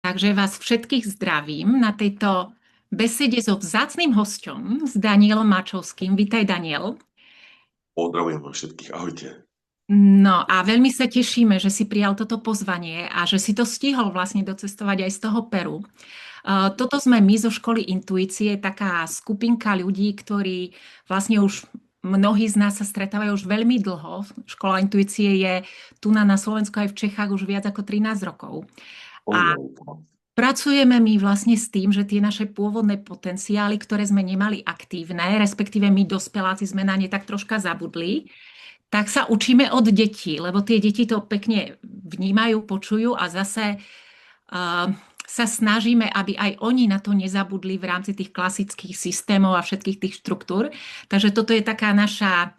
Takže vás všetkých zdravím na tejto besede so vzácnym hosťom, s Danielom Mačovským. Vítaj, Daniel. Pozdravujem vás všetkých, ahojte. No a veľmi sa tešíme, že si prijal toto pozvanie a že si to stihol vlastne docestovať aj z toho Peru. Toto sme my zo školy Intuície, taká skupinka ľudí, ktorí vlastne už mnohí z nás sa stretávajú už veľmi dlho. Škola Intuície je tu na Slovensku aj v Čechách už viac ako 13 rokov. A Pozdravujem. pracujeme my vlastne s tým, že tie naše pôvodné potenciály, ktoré sme nemali aktívne, respektíve my dospeláci sme na ne tak troška zabudli, tak sa učíme od detí, lebo tie deti to pekne vnímajú, počujú a zase sa snažíme, aby aj oni na to nezabudli v rámci tých klasických systémov a všetkých tých štruktúr. Takže toto je také naše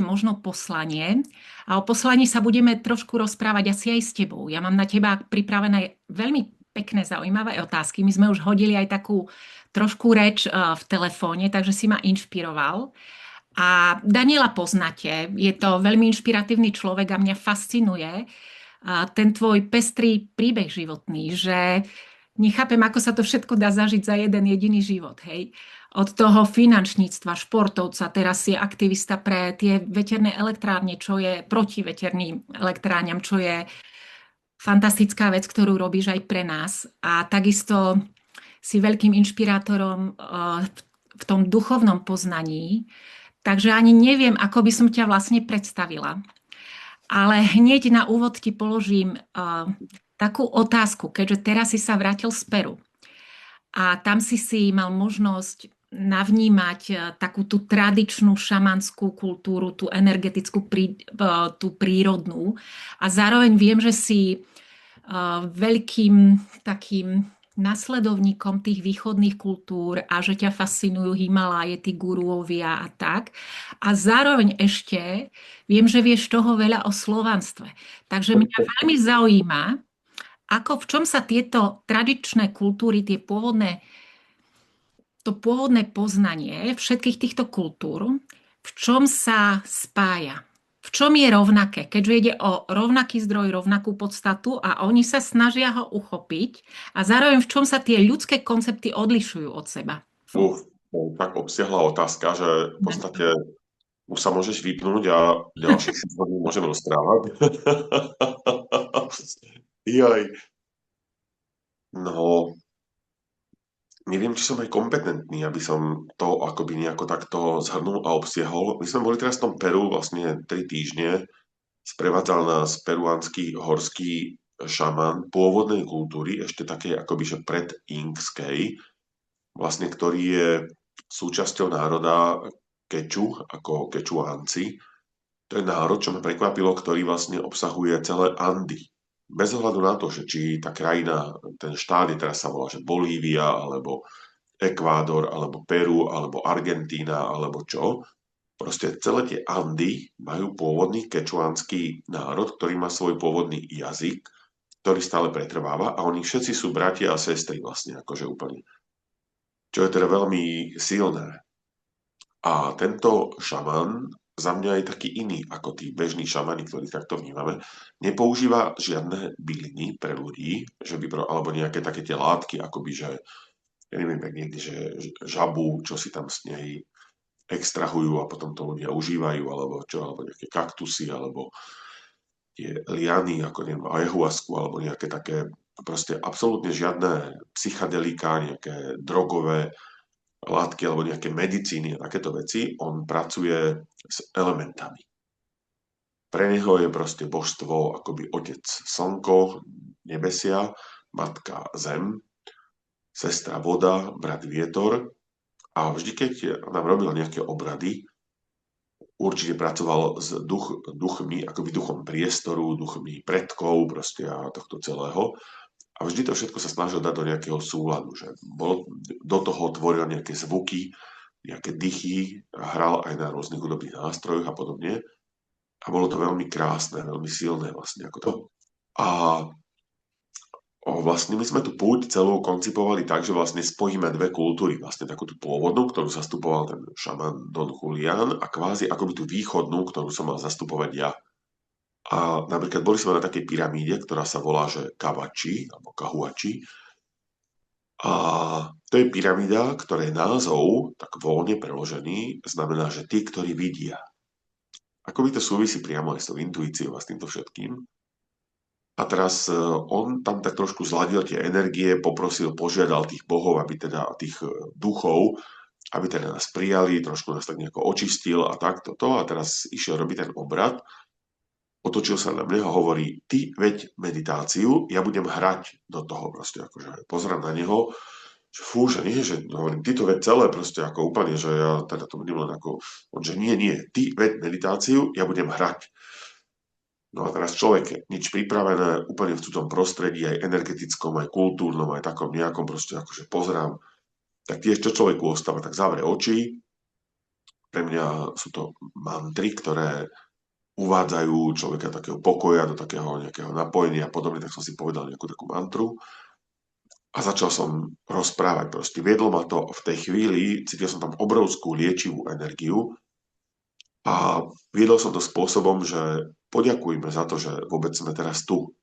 možno poslanie. A o poslaní sa budeme trošku rozprávať asi aj s tebou. Ja mám na teba pripravené veľmi pekné, zaujímavé otázky. My sme už hodili aj takú trošku reč v telefóne, takže si ma inšpiroval. A Daniela poznáte, je to veľmi inšpiratívny človek a mňa fascinuje ten tvoj pestrý príbeh životný, že nechápem, ako sa to všetko dá zažiť za jeden jediný život, hej. Od toho finančníctva, športovca, teraz je aktivista pre tie veterné elektrárne, čo je proti veterným elektrárňam, čo je fantastická vec, ktorú robíš aj pre nás. A takisto si veľkým inšpirátorom v tom duchovnom poznaní. Takže ani neviem, ako by som ťa vlastne predstavila. Ale hneď na úvod ti položím takú otázku, keďže teraz si sa vrátil z Peru a tam si mal možnosť navnímať takú tú tradičnú šamanskú kultúru, tú energetickú, tú prírodnú. A zároveň viem, že si veľkým takým nasledovníkom tých východných kultúr a že ťa fascinujú Himaláje, tí guruovia a tak. A zároveň ešte viem, že vieš toho veľa o slovanstve. Takže mňa veľmi zaujíma, v čom sa tieto tradičné kultúry, to pôvodné poznanie všetkých týchto kultúr, v čom sa spája? V čom je rovnaké? Keďže ide o rovnaký zdroj, rovnakú podstatu a oni sa snažia ho uchopiť a zároveň v čom sa tie ľudské koncepty odlišujú od seba? To je tak obsiahla otázka, že v podstate už sa môžeš vypnúť a ďalších 6 hodín môžem rozprávať. Jaj. No, neviem, či som aj kompetentný, aby som to akoby nejako takto zhrnul a obsiahol. My sme boli teraz v tom Peru vlastne 3 týždne. Sprevádzal nás peruánsky horský šaman pôvodnej kultúry, ešte také akoby, že pred-inkskej, vlastne ktorý je súčasťou národa Keču, ako Kečuánci. To je národ, čo ma prekvapilo, ktorý vlastne obsahuje celé Andy. Bez ohľadu na to, že či tá krajina, ten štát je teraz sa volá, že Bolívia, alebo Ekvádor, alebo Peru, alebo Argentína, alebo čo. Proste celé tie Andy majú pôvodný kečuánsky národ, ktorý má svoj pôvodný jazyk, ktorý stále pretrváva a oni všetci sú bratia a sestry vlastne, akože úplne. Čo je teda veľmi silné. A tento šaman, za mňa je taký iný ako tí bežní šamani, ktorí takto vnímame, nepoužíva žiadne byliny pre ľudí, alebo nejaké také tie látky, akoby, že ja neviem, tak niekde, že žabu, čo si tam z nej extrahujú a potom to ľudia užívajú, alebo čo, alebo nejaké kaktusy, alebo tie liany, ako neviem, ayahuasku, alebo nejaké také, proste absolútne žiadne psychadelika, nejaké drogové látky alebo nejaké medicíny a takéto veci, on pracuje s elementami. Pre neho je proste božstvo akoby otec slnko, nebesia, matka zem, sestra voda, brat vietor a vždy, keď nám robil nejaké obrady, určite pracoval s duchmi, akoby duchom priestoru, duchmi predkov proste a tohto celého. A vždy to všetko sa snažil dať do nejakého súladu, že do toho tvoril nejaké zvuky, nejaké dychy, hral aj na rôznych hudobných nástrojoch a podobne. A bolo to veľmi krásne, veľmi silné vlastne ako to. A vlastne my sme tú púť celú koncipovali tak, že vlastne spojíme dve kultúry. Vlastne takú tú pôvodnú, ktorú zastupoval ten šaman Don Julián a kvázi akoby tú východnú, ktorú som mal zastupovať ja. A napríklad boli sme na takej pyramíde, ktorá sa volá, že Kavači, alebo Kahuači. A to je pyramída, ktorej názov, tak voľne preložený, znamená, že tí, ktorí vidia. Ako by to súvisí priamo aj s tou intuíciou a s týmto všetkým. A teraz on tam tak trošku zladil tie energie, požiadal tých bohov, aby teda tých duchov, aby teda nás prijali, trošku nás tak nejako očistil a takto to. A teraz išiel robiť ten obrad, otočil sa na mňa a hovorí, ty veď meditáciu, ja budem hrať do toho proste, akože pozerám na neho, že fú, že nie, že hovorím, ty to veď celé proste ako úplne, že ja teda to budem len ako, on, že nie, ty veď meditáciu, ja budem hrať. No a teraz človek nič pripravené, úplne v cudzom prostredí, aj energetickom, aj kultúrnom, aj takom nejakom proste akože pozerám, tak tiež čo človeku ostáva, tak zavre oči. Pre mňa sú to mantry, ktoré uvádzajú človeka do takého pokoja, do takého nejakého napojenia a podobne, tak som si povedal nejakú takú mantru a začal som rozprávať. Proste viedlo ma to v tej chvíli, cítil som tam obrovskú liečivú energiu a viedol som to spôsobom, že poďakujme za to, že vôbec sme teraz tu,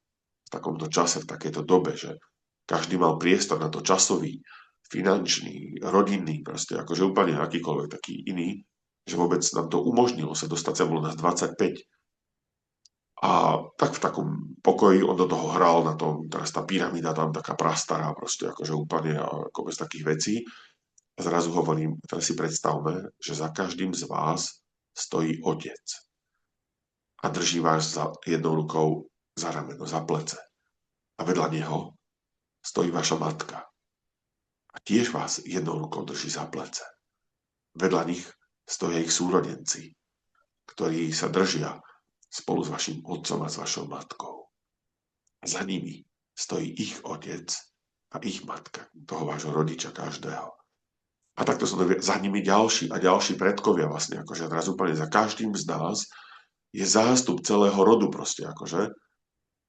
v takomto čase, v takejto dobe, že každý mal priestor na to časový, finančný, rodinný, proste akože úplne akýkoľvek taký iný, že vôbec nám to umožnilo sa dostať, sa bolo nás 25. A tak v takom pokoji on do toho hral na tom, teraz tá pyramída tam taká prastará, proste akože úplne ako bez takých vecí. A zrazu hovorím, teraz si predstavme, že za každým z vás stojí otec a drží vás za jednou rukou za rameno, za plece. A vedľa neho stojí vaša matka a tiež vás jednou rukou drží za plece. Vedľa nich stojí ich súrodenci, ktorí sa držia spolu s vašim otcom a s vašou matkou. A za nimi stojí ich otec a ich matka, toho vášho rodiča každého. A takto sú za nimi ďalší a ďalší predkovia vlastne, akože teraz úplne za každým z nás je zástup celého rodu proste, akože.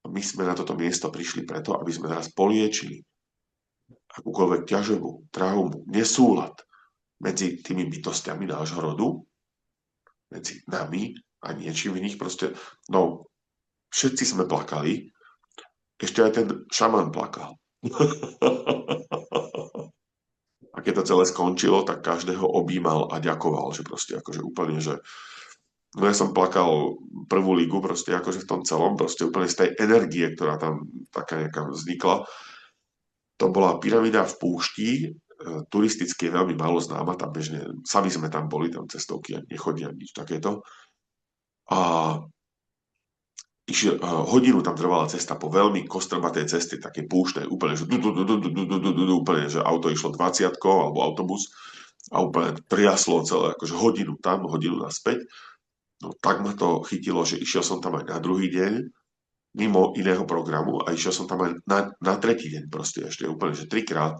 A my sme na toto miesto prišli preto, aby sme teraz poliečili akúkoľvek ťažovú traumu, nesúlad medzi tými bytostiami nášho rodu, medzi nami a niečím v nich proste, no, všetci sme plakali, ešte aj ten šaman plakal. A keď to celé skončilo, tak každého objímal a ďakoval, že proste akože úplne, že no ja som plakal prvú ligu proste akože v tom celom, proste úplne z tej energie, ktorá tam taká nejaká vznikla. To bola pyramída v púšti, turisticky je veľmi málo známa, tam bežne, sami sme tam boli, tam cestovky ani nechodia, nič takéto. A hodinu tam trvala cesta po veľmi kostrbatej ceste, také púštnej, úplne, že úplne, že auto išlo 20 alebo autobus a úplne triaslo celé, akože hodinu tam, hodinu naspäť. No tak ma to chytilo, že išiel som tam aj na druhý deň, mimo iného programu a išiel som tam aj na tretí deň proste ešte úplne, že trikrát.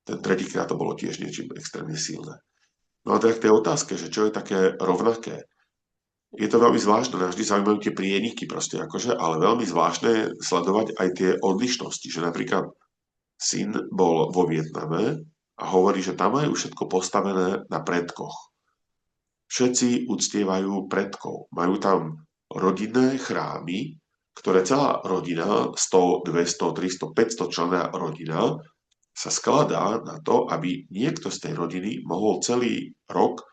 Ten tretíkrát to bolo tiež niečím extrémne silné. No a teda k tej otázke, že čo je také rovnaké. Je to veľmi zvláštne, vždy zaujímajú tie prieniky proste, akože, ale veľmi zvláštne je sledovať aj tie odlišnosti, že napríklad syn bol vo Vietname a hovorí, že tam majú všetko postavené na predkoch. Všetci uctievajú predkov. Majú tam rodinné chrámy, ktoré celá rodina, 100, 200, 300, 500 členná rodina, sa skladá na to, aby niekto z tej rodiny mohol celý rok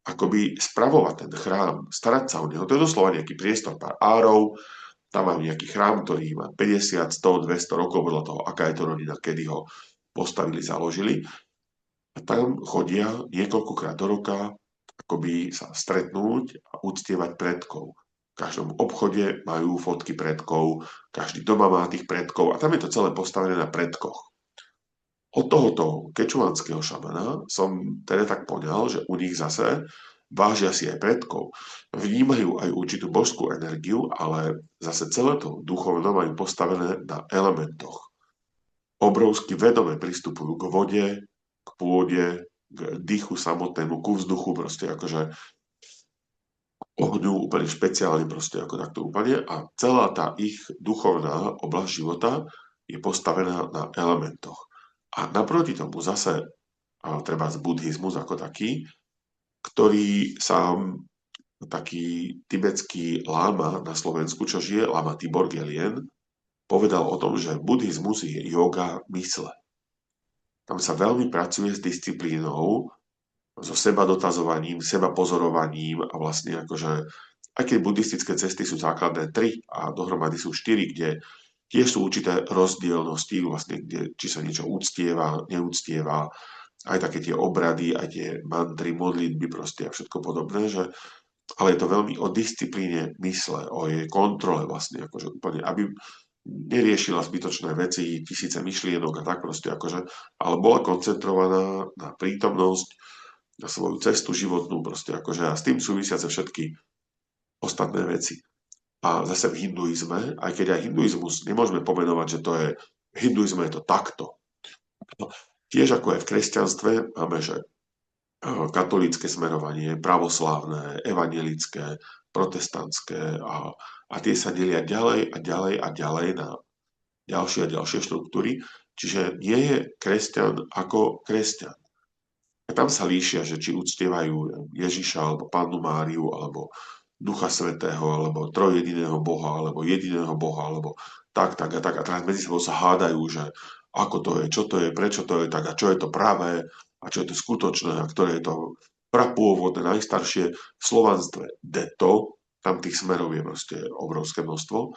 akoby spravovať ten chrám, starať sa o neho. To je doslova nejaký priestor, pár árov, tam majú nejaký chrám, ktorý má 50, 100, 200 rokov, podľa toho, aká je to rodina, kedy ho postavili, založili. A tam chodia niekoľkokrát do roka akoby sa stretnúť a uctievať predkov. V každom obchode majú fotky predkov, každý doma má tých predkov a tam je to celé postavené na predkoch. Od tohoto kečuanského šamana som teda tak poňal, že u nich zase vážia si aj predkov. Vnímajú aj určitú božskú energiu, ale zase celé to duchovno majú postavené na elementoch. Obrovsky vedome pristupujú k vode, k pôde, k dýchu samotnému, ku vzduchu, proste akože ohňu úplne špeciálne, proste ako takto úplne. A celá tá ich duchovná oblasť života je postavená na elementoch. A naproti tomu zase treba z buddhizmus ako taký, ktorý sa taký tibetský láma na Slovensku, čo žije, láma Tibor Gelien, povedal o tom, že buddhizmus je yoga mysle. Tam sa veľmi pracuje s disciplínou, so seba dotazovaním, seba pozorovaním a vlastne akože, aj keď buddhistické cesty sú základné 3 a dohromady sú 4, kde tiež sú určité rozdielnosti, vlastne, kde, či sa niečo uctieva, neúctieva, aj také tie obrady, aj tie mantry, modlitby proste a všetko podobné, že, ale je to veľmi o disciplíne mysle, o jej kontrole vlastne, akože úplne, aby neriešila zbytočné veci, tisíce myšlienok a tak proste, akože, ale bola koncentrovaná na prítomnosť, na svoju cestu životnú proste, akože a s tým súvisiace všetky ostatné veci. A zase v hinduizme, aj keď aj hinduizmus nemôžeme pomenovať, že to je, v hinduizme je to takto. No, tiež ako aj v kresťanstve máme, že katolícke smerovanie, pravoslávne, evangelické, protestantské a tie sa delia ďalej a ďalej a ďalej na ďalšie a ďalšie štruktúry. Čiže nie je kresťan ako kresťan. A tam sa líšia, že či uctievajú Ježiša, alebo Pannu Máriu, alebo Ducha Svätého, alebo trojjediného Boha, alebo jediného Boha, alebo tak, tak a tak. A teraz medzi sebou sa hádajú, že ako to je, čo to je, prečo to je tak, a čo je to pravé, a čo je to skutočné, a ktoré je to prapôvodné, najstaršie v slovanstve. Deto, tam tých smerov je proste obrovské množstvo.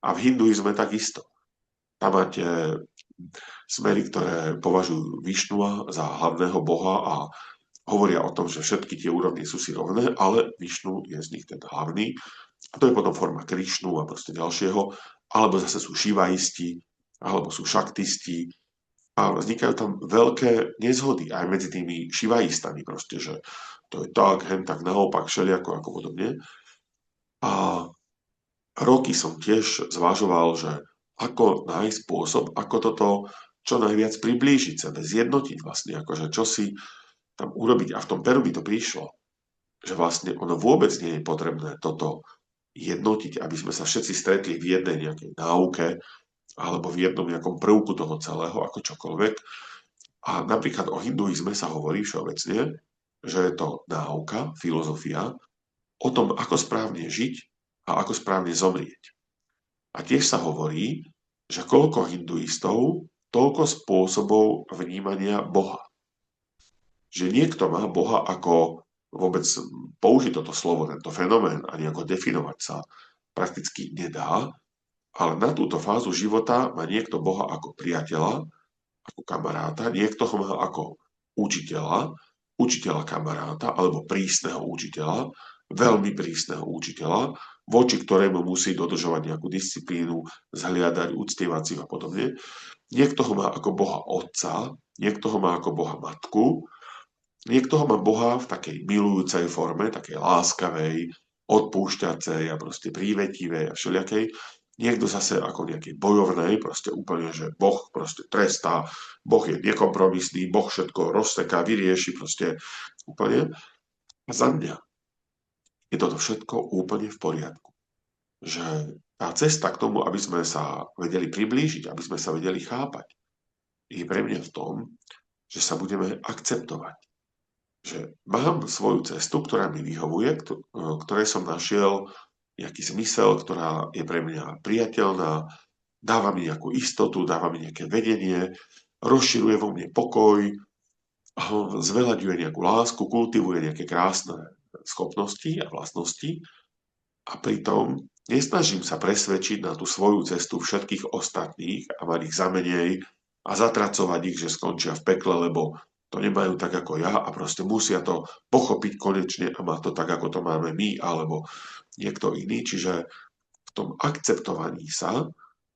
A v hinduizme takisto. Tam máte smery, ktoré považujú Višnua za hlavného boha a hovoria o tom, že všetky tie úrovne sú si rovné, ale Višnu je z nich ten hlavný. A to je potom forma Krišnu a proste ďalšieho. Alebo zase sú šivaisti, alebo sú šaktisti. A vznikajú tam veľké nezhody aj medzi tými šivaistami proste, že to je tak, hen tak, naopak, všelijako ako podobne. A roky som tiež zvažoval, že ako nájsť spôsob, ako toto čo najviac priblížiť sebe, zjednotiť vlastne, akože čo si tam urobiť. A v tom Peru by to prišlo, že vlastne ono vôbec nie je potrebné toto jednotiť, aby sme sa všetci stretli v jednej nejakej náuke alebo v jednom nejakom prvku toho celého, ako čokoľvek. A napríklad o hinduizme sa hovorí všeobecne, že je to náuka, filozofia o tom, ako správne žiť a ako správne zomrieť. A tiež sa hovorí, že koľko hinduistov, toľko spôsobov vnímania Boha. Že niekto má Boha ako vôbec použiť toto slovo, tento fenomén a nejako definovať sa prakticky nedá, ale na túto fázu života má niekto Boha ako priateľa, ako kamaráta, niekto ho má ako učiteľa kamaráta alebo prísneho učiteľa, veľmi prísneho učiteľa, voči ktorému musí dodržovať nejakú disciplínu, zhliadať, uctievať si a podobne. Niekto ho má ako Boha otca, niekto ho má ako Boha matku, niekto ho má Boha v takej milujúcej forme, takej láskavej, odpúšťacej a proste prívetivej a všelijakej. Niekto zase ako nejakej bojovnej, proste úplne, že Boh proste trestá, Boh je nekompromisný, Boh všetko rozseká, vyrieši proste úplne. A za mňa je toto všetko úplne v poriadku. Že tá cesta k tomu, aby sme sa vedeli priblížiť, aby sme sa vedeli chápať, je pre mňa v tom, že sa budeme akceptovať. Že mám svoju cestu, ktorá mi vyhovuje, ktorej som našiel nejaký zmysel, ktorá je pre mňa priateľná, dáva mi nejakú istotu, dáva mi nejaké vedenie, rozširuje vo mne pokoj, zveľaďuje nejakú lásku, kultivuje nejaké krásne schopnosti a vlastnosti a pritom nesnažím sa presvedčiť na tú svoju cestu všetkých ostatných a mať ich za menej a zatracovať ich, že skončia v pekle, lebo to nemajú tak ako ja a proste musia to pochopiť konečne a má to tak, ako to máme my alebo niekto iný. Čiže v tom akceptovaní sa,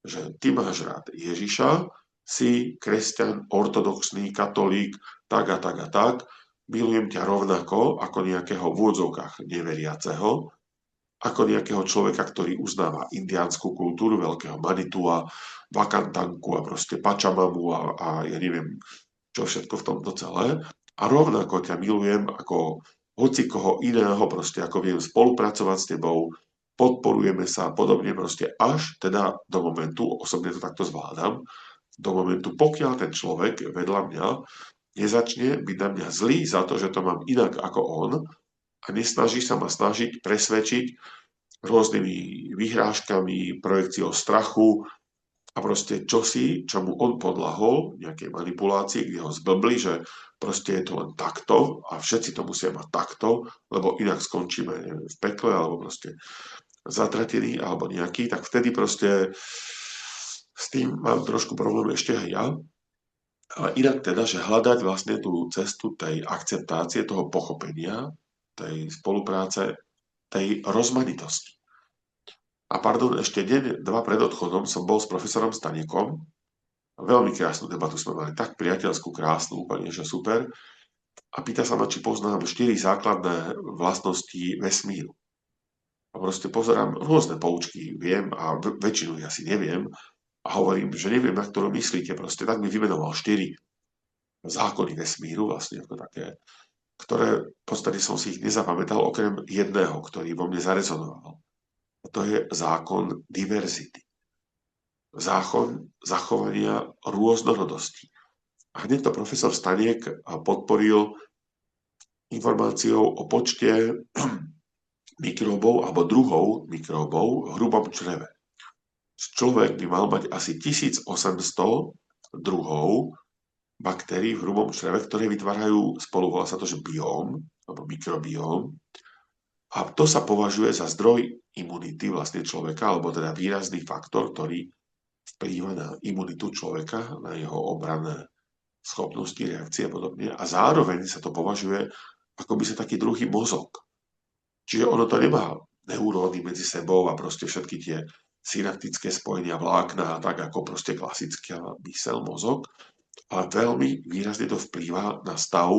že ty máš rád Ježiša, si kresťan, ortodoxný, katolík, tak a tak a tak, milujem ťa rovnako ako nejakého v úvodzovkách neveriaceho, ako nejakého človeka, ktorý uznáva indiánsku kultúru, veľkého Manitua, Vakantanku a proste Pačamamu a ja neviem, čo všetko v tomto celé. A rovnako ťa milujem ako hoci koho iného, proste ako viem spolupracovať s tebou, podporujeme sa podobne proste až teda do momentu, osobne to takto zvládam, do momentu, pokiaľ ten človek vedľa mňa nezačne byť na mňa zlý za to, že to mám inak ako on a a nesnaží sa ma snažiť presvedčiť rôznymi vyhrážkami, projekciou strachu a proste čosi, čo mu on podľahol, nejakej manipulácii, kde ho zblbli, že proste je to len takto a všetci to musia mať takto, lebo inak skončíme neviem, v pekle alebo proste zatratení alebo nejaký, tak vtedy proste s tým mám trošku problém ešte aj ja. Ale inak teda, že hľadať vlastne tú cestu tej akceptácie, toho pochopenia, tej spolupráce, tej rozmanitosti. A pardon, ešte deň, dva pred odchodom som bol s profesorom Staniekom. Veľmi krásnu debatu sme mali, tak priateľskú, krásnu, úplne, že super. A pýta sa ma, či poznám 4 základné vlastnosti vesmíru. A proste pozerám rôzne poučky, viem a väčšinu ich asi neviem. A hovorím, že neviem, na ktorú myslíte. Proste tak mi vymenoval 4 zákony vesmíru, vlastne ako také, ktoré v podstate som si ich nezapamätal, okrem jedného, ktorý vo mne zarezonoval. A to je zákon diverzity. Zákon zachovania rôznorodosti. A hneď to profesor Staniek podporil informáciou o počte mikróbov alebo druhov mikróbov v hrubom čreve. Človek by mal mať asi 1800 druhov baktérií v hrubom čreve, ktoré vytvárajú spolu, volá sa to, že bióm, alebo mikrobióm. A to sa považuje za zdroj imunity vlastne človeka, alebo teda výrazný faktor, ktorý vplýva na imunitu človeka, na jeho obranné schopnosti, reakcie a podobne. A zároveň sa to považuje ako by sa taký druhý mozog. Čiže ono to nemá neuróny medzi sebou a proste všetky tie synaptické spojenia vlákna a tak ako proste klasická myseľ, mozog, ale veľmi výrazne to vplýva na stav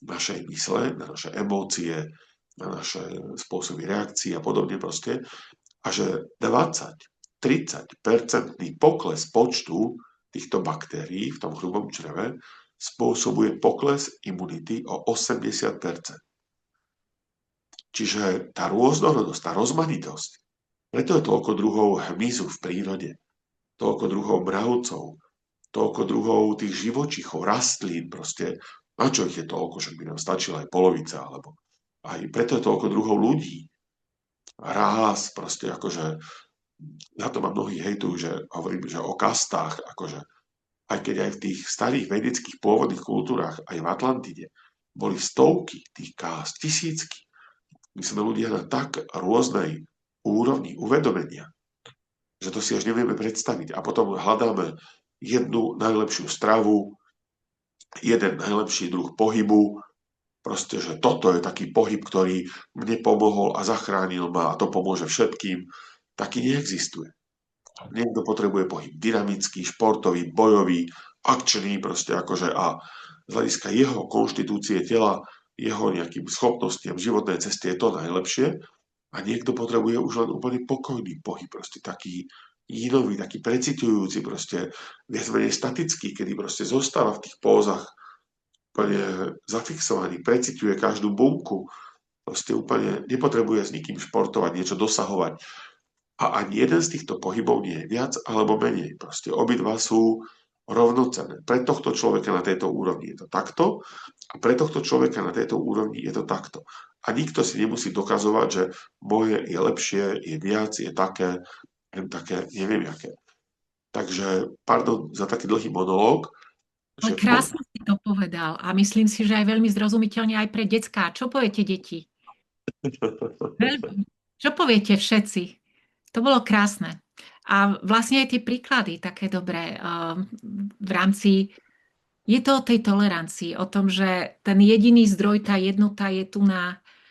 našej mysle, na naše emócie, na naše spôsoby reakcií a podobne proste. A že 20-30% pokles počtu týchto baktérií v tom hrubom čreve spôsobuje pokles imunity o 80%. Čiže tá rôznorodosť, tá rozmanitosť, preto je toľko druhov hmyzu v prírode, toľko druhov mravcov, toľko druhov tých živočíchov, rastlín, proste, na čo ich je toľko, že by nám stačila aj polovica, alebo aj preto je toľko druhov ľudí, rás, proste akože, na to ma mnohí hejtujú, že hovorím, že o kastách, akože, aj keď aj v tých starých vedeckých pôvodných kultúrach, aj v Atlantide, boli stovky tých kást, tisícky. My sme ľudia na tak rôznej úrovni uvedomenia, že to si až nevieme predstaviť. A potom hľadáme jednu najlepšiu stravu, jeden najlepší druh pohybu, proste, že toto je taký pohyb, ktorý mne pomohol a zachránil ma a to pomôže všetkým. Taký neexistuje. Niekto potrebuje pohyb dynamický, športový, bojový, akčný, proste akože a z hľadiska jeho konštitúcie tela, jeho nejakým schopnostiam, životnej cesty je to najlepšie a niekto potrebuje už len úplne pokojný pohyb, proste taký jínový, taký preciťujúci, proste viac menej statický, kedy proste zostáva v tých pózach úplne zafixovaný, preciťuje každú bunku, proste úplne nepotrebuje s nikým športovať, niečo dosahovať. A ani jeden z týchto pohybov nie je viac alebo menej. Proste obidva sú rovnocenné. Pre tohto človeka na tejto úrovni je to takto a pre tohto človeka na tejto úrovni je to takto. A nikto si nemusí dokazovať, že moje je lepšie, je viac, je také, neviem aké. Takže, pardon za taký dlhý monológ. Ale krásne si to povedal a myslím si, že aj veľmi zrozumiteľne aj pre decká. Čo poviete, deti? Čo poviete všetci? To bolo krásne. A vlastne aj tie príklady také dobré v rámci, je to o tej tolerancii, o tom, že ten jediný zdroj, tá jednota je tu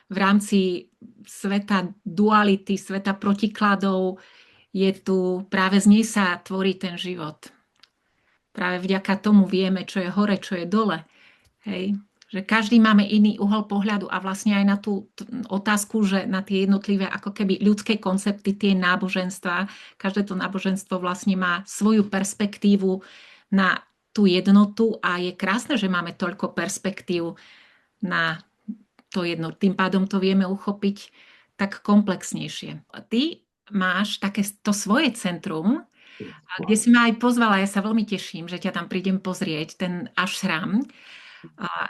v rámci sveta duality, sveta protikladov, je tu, práve z nej sa tvorí ten život. Práve vďaka tomu vieme, čo je hore, čo je dole. Hej. Že každý máme iný uhol pohľadu a vlastne aj na tú otázku, že na tie jednotlivé ako keby ľudské koncepty, tie náboženstva, každé to náboženstvo vlastne má svoju perspektívu na tú jednotu a je krásne, že máme toľko perspektív na to jedno. Tým pádom to vieme uchopiť tak komplexnejšie. Ty máš také to svoje centrum, kde si ma aj pozvala, ja sa veľmi teším, že ťa tam prídem pozrieť, ten ashram.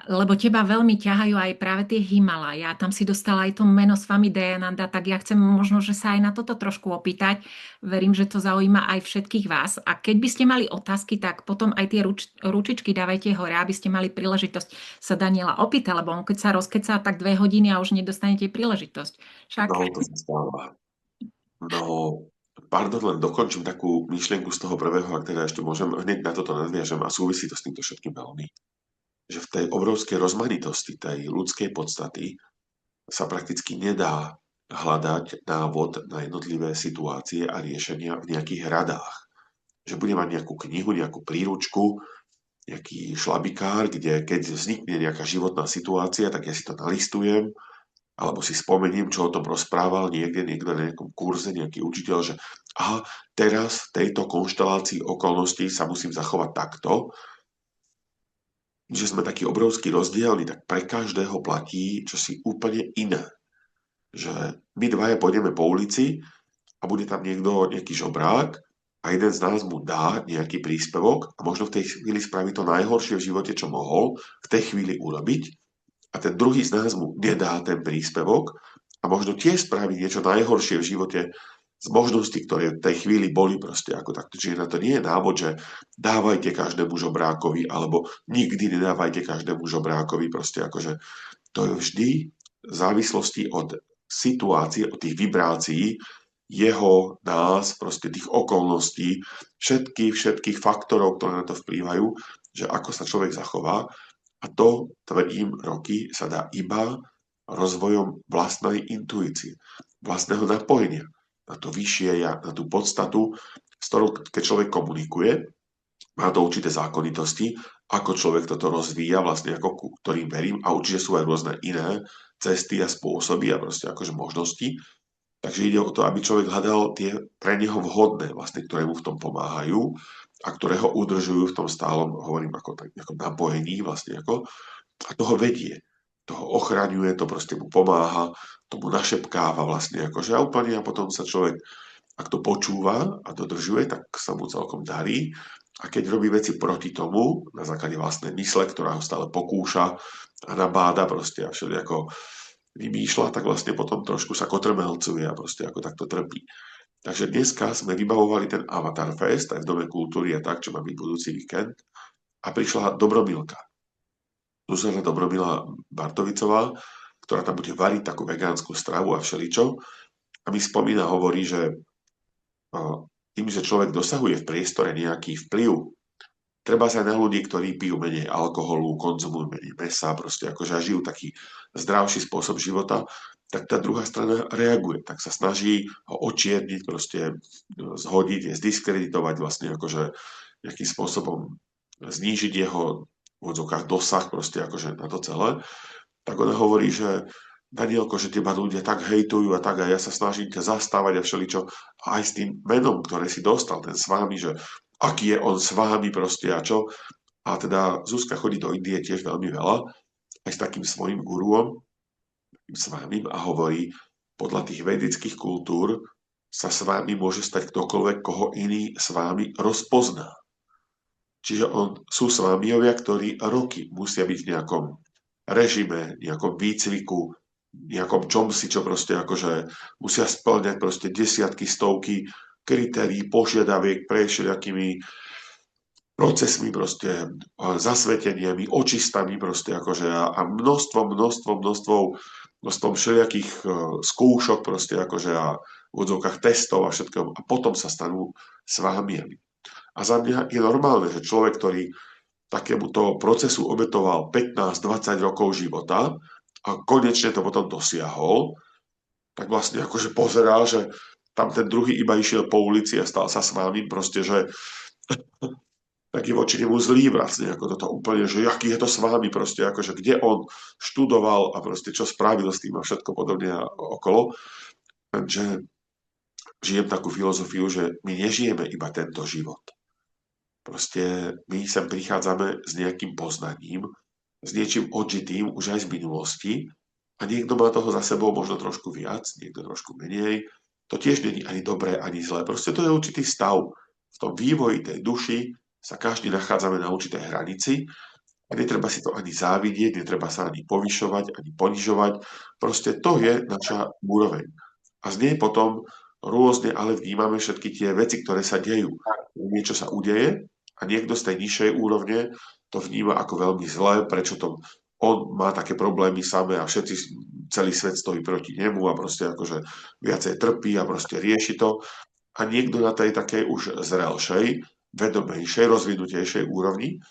Lebo teba veľmi ťahajú aj práve tie Himalaja. Tam si dostala aj to meno s vami Dayananda, tak ja chcem možno, že sa aj na toto trošku opýtať. Verím, že to zaujíma aj všetkých vás. A keď by ste mali otázky, tak potom aj tie ručičky dávajte hore, aby ste mali príležitosť sa Daniela opýtať, lebo on keď sa rozkecá, tak 2 hodiny a už nedostanete príležitosť. Však No, to sa stáva. No, pardon, len dokončím takú myšlienku z toho prvého, ak teda ešte môžem, hneď na toto nadviažem a súvisí to s týmto všetkým veľmi. Že v tej obrovskej rozmanitosti tej ľudskej podstaty sa prakticky nedá hľadať návod na jednotlivé situácie a riešenia v nejakých radách. Že bude mať nejakú knihu, nejakú príručku, nejaký šlabikár, kde keď vznikne nejaká životná situácia, tak ja si to nalistujem, alebo si spomeniem, čo o tom rozprával niekto na nejakom kurze, nejaký učiteľ, že aha, teraz v tejto konštelácii okolností sa musím zachovať takto, že sme taký obrovský rozdielni, tak pre každého platí čosi úplne iné. Že my dvaja pôjdeme po ulici a bude tam niekto, nejaký žobrák a jeden z nás mu dá nejaký príspevok a možno v tej chvíli spraví to najhoršie v živote, čo mohol v tej chvíli urobiť a ten druhý z nás mu nedá ten príspevok a možno tiež spraví niečo najhoršie v živote z možností, ktoré v tej chvíli boli proste ako takto. Čiže na to nie je návod, že dávajte každému žobrákovi alebo nikdy nedávajte každému žobrákovi proste akože to je vždy v závislosti od situácie, od tých vibrácií, jeho, nás, proste tých okolností, všetkých faktorov, ktoré na to vplývajú, že ako sa človek zachová. A to, tvrdím, roky sa dá iba rozvojom vlastnej intuície, vlastného napojenia na to vyššie ja, na tú podstatu, s ktorou keď človek komunikuje, má to určité zákonitosti, ako človek toto rozvíja, vlastne ako ku ktorým verím a určite sú aj rôzne iné cesty a spôsoby a proste akože možnosti. Takže ide o to, aby človek hľadal tie pre neho vhodné, vlastne, ktoré mu v tom pomáhajú a ktoré ho udržujú v tom stálom, hovorím, ako napojení, vlastne ako, a toho vedie. Toho ochraňuje, to proste mu pomáha, tomu našepkáva vlastne, akože a úplne a potom sa človek, ak to počúva a dodržuje, tak sa mu celkom darí. A keď robí veci proti tomu, na základe vlastnej mysle, ktorá ho stále pokúša a nabáda proste a všelijako vymýšľa, tak vlastne potom trošku sa kotrmelcuje a proste ako takto trpí. Takže dneska sme vybavovali ten Avatar Fest aj v Dome kultúry a tak, čo má byť budúci víkend. A prišla Dobromilka. Zuzana Dobromila Bartovicová, ktorá tam bude variť takú vegánsku stravu a všeličo. A mi spomína, hovorí, že tým, že človek dosahuje v priestore nejaký vplyv, treba sa aj na ľudí, ktorí pijú menej alkoholu, konzumujú menej mesa, proste akože žijú taký zdravší spôsob života, tak tá druhá strana reaguje, tak sa snaží ho očierniť, proste zhodiť, zdiskreditovať vlastne akože nejakým spôsobom znížiť jeho v odzokách dosah proste akože na to celé. Tak ona hovorí, že Danielko, že teba ľudia tak hejtujú a tak a ja sa snažím ťa zastávať a všeličo a aj s tým menom, ktoré si dostal, ten s vámi, že aký je on s vámi proste a čo. A teda Zuzka chodí do Indie tiež veľmi veľa, aj s takým svojím guruom, takým s vámi a hovorí, podľa tých vedických kultúr sa s vámi môže stať ktokoľvek, koho iný s vámi rozpozná. Čiže sú svámiovia, ktorí roky musia byť v nejakom režime, nejakom výcviku, nejakom čomsi, čo proste akože musia spĺňať proste desiatky, stovky kritérií, požiadaviek pre všelijakými procesmi proste, zasveteniami, očistami proste akože a množstvom všelijakých skúšok proste akože a v odzvukách testov a všetkého a potom sa stanú svámiami. A za mňa je normálne, že človek, ktorý takémuto procesu obetoval 15-20 rokov života a konečne to potom dosiahol, tak vlastne akože pozerá, že tam ten druhý iba išiel po ulici a stal sa s vámi, proste, že taký voči nemu zlý vlastne, ako toto úplne, že aký je to s vámi, proste, akože kde on študoval a proste čo spravil s tým a všetko podobne okolo. Takže žijem takú filozofiu, že my nežijeme iba tento život. Proste my sem prichádzame s nejakým poznaním, s niečím odžitým už aj z minulosti a niekto má toho za sebou možno trošku viac, niekto trošku menej. To tiež nie je ani dobré, ani zlé. Proste to je určitý stav. V tom vývoji tej duši sa každý nachádzame na určitej hranici A netreba si to ani závidieť, netreba sa ani povyšovať, ani ponižovať. Proste to je naša úroveň. A z nej potom rôzne ale vnímame všetky tie veci, ktoré sa dejú. Niečo sa udeje a niekto z tej nižšej úrovne to vníma ako veľmi zlé, prečo to on má také problémy samé a všetci, celý svet stojí proti nemu a proste akože viacej trpí a proste rieši to. A niekto na tej takej už zrelšej, vedomejšej, rozvinutejšej úrovni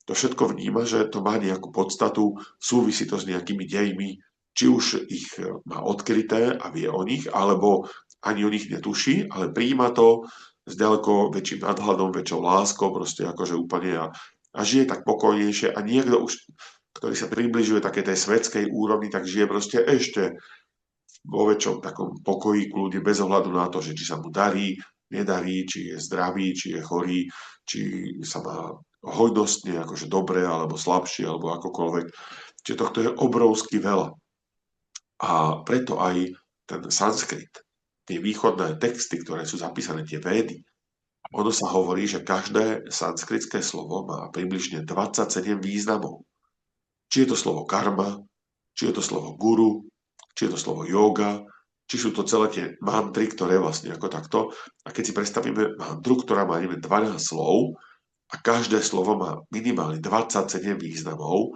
to všetko vníma, že to má nejakú podstatu, súvisí to s nejakými dejmi, či už ich má odkryté a vie o nich, alebo ani o nich netuší, ale prijíma to s ďaleko väčším nadhľadom, väčšou láskou, proste akože úplne a žije tak pokojnejšie a niekto už, ktorý sa približuje také tej svetskej úrovni, tak žije proste ešte vo väčšom takom pokoji, kľude, bez ohľadu na to, že či sa mu darí, nedarí, či je zdravý, či je chorý, či sa má hojnostne, akože dobre, alebo slabšie, alebo akokoľvek. Čiže tohto je obrovsky veľa. A preto aj ten sanskrit, tie východné texty, ktoré sú zapísané, tie védy, ono sa hovorí, že každé sanskritské slovo má približne 27 významov. Či je to slovo karma, či je to slovo guru, či je to slovo yoga, či sú to celé tie mantry, ktoré vlastne ako takto. A keď si predstavíme mantru, ktorá má 12 slov a každé slovo má minimálne 27 významov,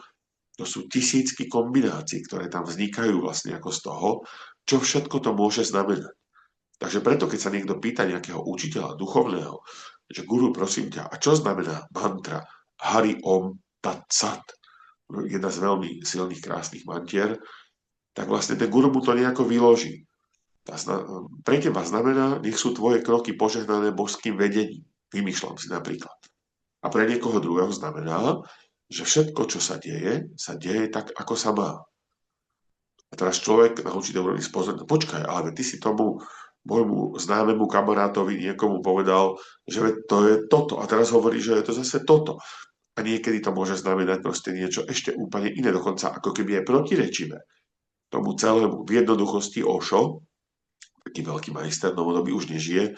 to sú tisícky kombinácií, ktoré tam vznikajú vlastne ako z toho, čo všetko to môže znamenať. Takže preto, keď sa niekto pýta nejakého učiteľa duchovného, že guru, prosím ťa, a čo znamená mantra Hari Om Tat Sat, jedna z veľmi silných, krásnych mantier, tak vlastne ten guru mu to nejako vyloží. Pre teba znamená, nech sú tvoje kroky požehnané božským vedením. Vymýšľam si napríklad. A pre niekoho druhého znamená, že všetko, čo sa deje tak, ako sa má. A teraz človek na určitej úrovni spozorný, počkaj, ale ty si tomu môjmu známemu kamarátovi niekomu povedal, že to je toto. A teraz hovorí, že je to zase toto. A niekedy to môže znamenať proste niečo ešte úplne iné, dokonca ako keby je protirečivé tomu celému. V jednoduchosti Osho, taký veľký majster, novodobý už nežije,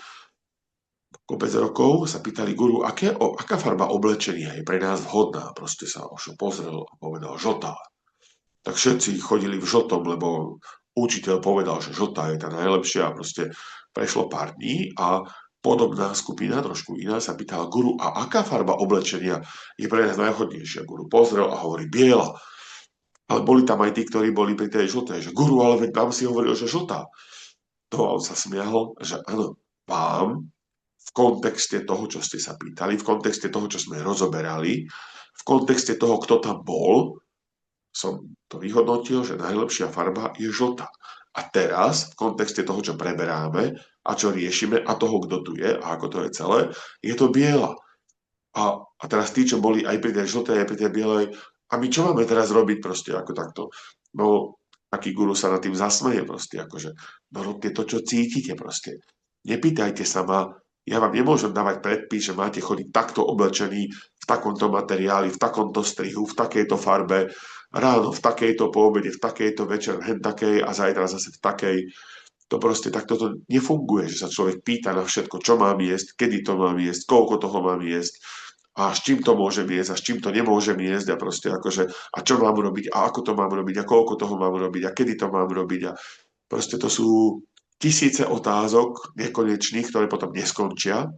kopec rokov sa pýtali guru, aká farba oblečenia je pre nás vhodná. Proste sa Osho pozrel a povedal žltá. Tak všetci chodili v žltom, lebo učiteľ povedal, že žltá je tá najlepšia a proste prešlo pár dní a podobná skupina, trošku iná, sa pýtala guru, a aká farba oblečenia je pre nás najvhodnejšia? Guru pozrel a hovorí biela. Ale boli tam aj tí, ktorí boli pri tej žltej, že guru, ale veď vám si hovoril, že žltá. To on sa smiahol, že áno, vám v kontexte toho, čo ste sa pýtali, v kontexte toho, čo sme rozoberali, v kontexte toho, kto tam bol, som to vyhodnotil, že najlepšia farba je žltá. A teraz, v kontexte toho, čo preberáme a čo riešime a toho, kto tu je a ako to je celé, je to biela. A teraz tí, čo boli aj pri tej žltej, aj pri tej bielej, a my čo máme teraz robiť proste ako takto? No, taký guru sa nad tým zasmeje proste, akože, no robte to, čo cítite proste. Nepýtajte sa ma, ja vám nemôžem dávať predpis, že máte chodiť takto oblečený, v takomto materiáli, v takomto strihu, v takejto farbe, ráno v takejto, po obede v takejto, večer v takej a zajtra zase v takej. To proste takto to nefunguje, že sa človek pýta na všetko, čo mám jesť, kedy to mám jesť, koľko toho mám jesť a s čím to môžem jesť a s čím to nemôžem jesť a proste akože a čo mám robiť a ako to mám robiť a koľko toho mám robiť a kedy to mám robiť a proste to sú tisíce otázok nekonečných, ktoré potom neskončia.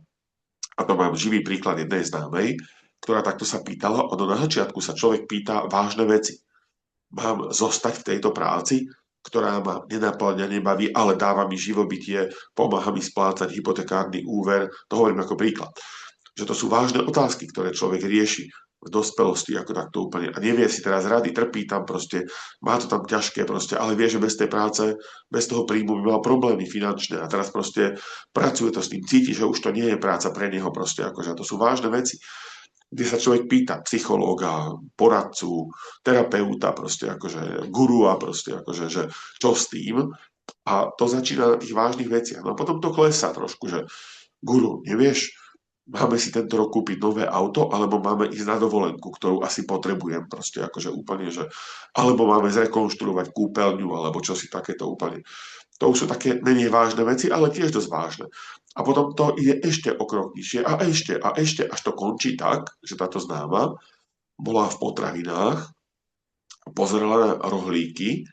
A to mám živý príklad jednej známej, ktorá takto sa pýtala. Ono na začiatku sa človek pýta vážne veci. Mám zostať v tejto práci, ktorá ma nenaplňa, nebaví, ale dáva mi živobytie, pomáha mi splácať hypotekárny úver. To hovorím ako príklad. Že to sú vážne otázky, ktoré človek rieši v dospelosti ako takto úplne. A nevie si teraz rady, trpí tam proste, má to tam ťažké proste, ale vie, že bez tej práce, bez toho príjmu by mal problémy finančné a teraz proste pracuje to s tým, cíti, že už to nie je práca pre neho proste, akože to sú vážne veci, kde sa človek pýta psychológa, poradcu, terapeuta, proste akože gurua, proste akože, že čo s tým. A to začína na tých vážnych veciach. No a potom to klesá trošku, že guru, nevieš, máme si tento rok kúpiť nové auto, alebo máme ísť na dovolenku, ktorú asi potrebujem, proste akože úplne, že alebo máme zrekonštruovať kúpeľňu, alebo čo si takéto úplne. To už sú také menej vážne veci, ale tiež dosť vážne. A potom to ide ešte o krok nižšie a ešte, až to končí tak, že táto známa bola v potravinách, pozerala na rohlíky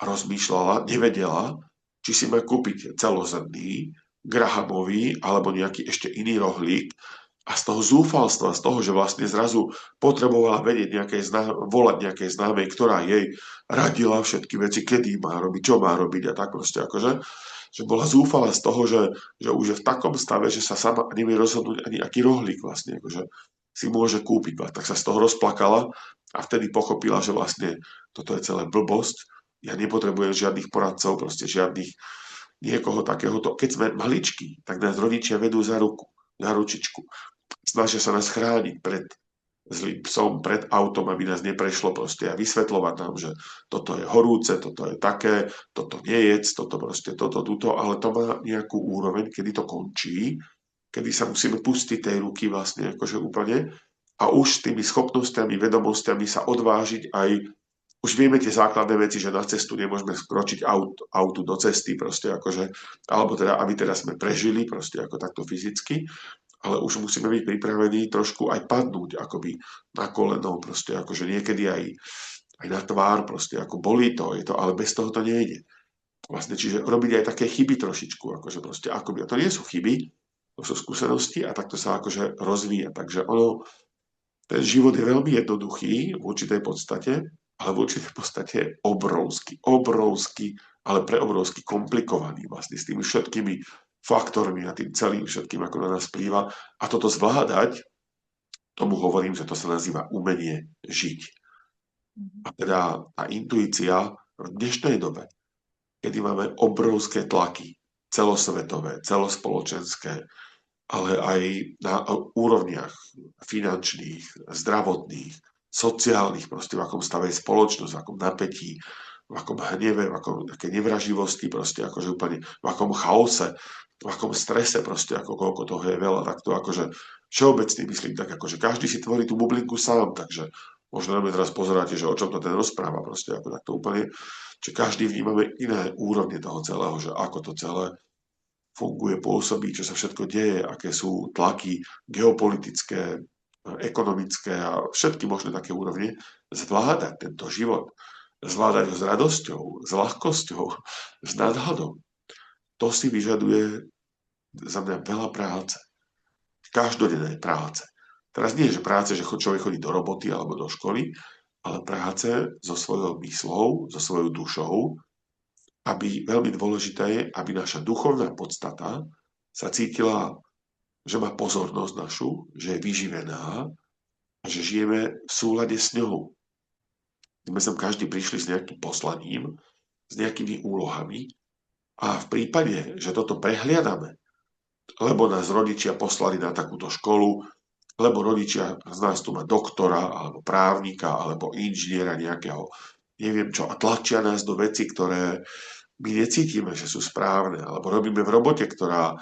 a rozmýšľala, nevedela, či si má kúpiť celozrnný, grahamový alebo nejaký ešte iný rohlík a z toho zúfalstva, z toho, že vlastne zrazu potrebovala vedieť volať nejakej známej, ktorá jej radila všetky veci, kedy má robiť, čo má robiť a tak proste akože, že bola zúfala z toho, že už je v takom stave, že sa sama nevie rozhodnúť ani aký rohlík vlastne akože si môže kúpiť. A tak sa z toho rozplakala a vtedy pochopila, že vlastne toto je celé blbosť. Ja nepotrebujem žiadnych poradcov, proste žiadnych niekoho takéhoto. Keď sme maličkí, tak nás rodičia vedú za ruku, za ručičku. Snažia sa nás chrániť pred zlým psom, pred autom, aby nás neprešlo proste a vysvetľovať nám, že toto je horúce, toto je také, toto nejedz, toto proste, toto, tuto, ale to má nejakú úroveň, kedy to končí, kedy sa musíme pustiť tej ruky vlastne akože úplne a už tými schopnosťami, vedomosťami sa odvážiť aj už vieme tie základné veci, že na cestu nemôžeme skročiť autu do cesty, proste akože, alebo teda, aby teda sme prežili, proste ako takto fyzicky, ale už musíme byť pripravení trošku aj padnúť, akoby na koleno, proste akože niekedy aj na tvár, proste ako bolí to, je to, ale bez toho to nejde. Vlastne, čiže robiť aj také chyby trošičku, akože proste akoby, a to nie sú chyby, to sú skúsenosti a takto sa akože rozvíja. Takže ten život je veľmi jednoduchý v určitej podstate, ale v určitej podstate je obrovský, ale preobrovský komplikovaný vlastne s tými všetkými faktormi a tým celým všetkým, ako na nás plýva. A toto zvládať, tomu hovorím, že to sa nazýva umenie žiť. A teda tá intuícia v dnešnej dobe, kedy máme obrovské tlaky, celosvetové, celospoločenské, ale aj na úrovniach finančných, zdravotných, sociálnych, proste v akom stave je spoločnosť, v akom napätí, v akom hneve, v akom také nevraživosti, proste akože úplne v akom chaose, v akom strese, proste ako koľko toho je veľa, tak to akože všeobecne myslím, tak akože každý si tvorí tú bublinku sám, takže možno na mňa teraz pozeráte, že o čom to ten rozpráva, proste ako takto úplne, že každý vnímame iné úrovne toho celého, že ako to celé funguje, pôsobí, čo sa všetko deje, aké sú tlaky geopolitické, ekonomické a všetky možné také úrovne, zvládať tento život, zvládať ho s radosťou, s ľahkosťou, s nadhľadom. To si vyžaduje za mňa veľa práce. Každodennej práce. Teraz nie je, že práce, že človek chodí do roboty alebo do školy, ale práce so svojou myslou, so svojou dušou, aby veľmi dôležité je, aby naša duchovná podstata sa cítila, že má pozornosť našu, že je vyživená a že žijeme v súlade s ňou. My sme každý prišli s nejakým poslaním, s nejakými úlohami a v prípade, že toto prehliadame, lebo nás rodičia poslali na takúto školu, lebo rodičia z nás tu má doktora, alebo právnika, alebo inžiniera nejakého, neviem čo, a tlačia nás do veci, ktoré my necítime, že sú správne, alebo robíme v robote, ktorá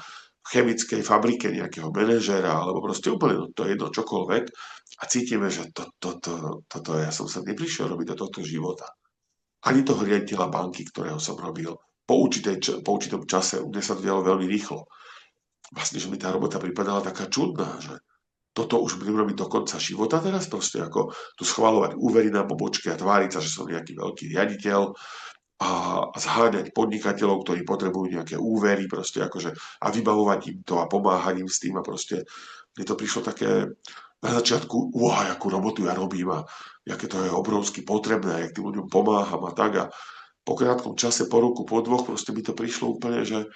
v chemickej fabrike nejakého manažéra, alebo proste úplne to je jedno čokoľvek a cítime, že toto ja som sa neprišiel robiť do tohto života. Ani toho riaditeľa banky, ktorého som robil, po určitom čase, mne sa to dialo veľmi rýchlo. Vlastne, že mi tá robota pripadala taká čudná, že toto už budem robiť do konca života teraz, proste ako tu schvaľovať úvery na pobočke a tváriť sa, že som nejaký veľký riaditeľ, a zháňať podnikateľov, ktorí potrebujú nejaké úvery proste akože, a vybavovať im to a pomáhať im s tým a proste mne to prišlo také na začiatku, akú robotu ja robím a aké to je obrovsky potrebné, jak tým ľuďom pomáham a tak a po krátkom čase, po roku, po dvoch, proste mi to prišlo úplne, že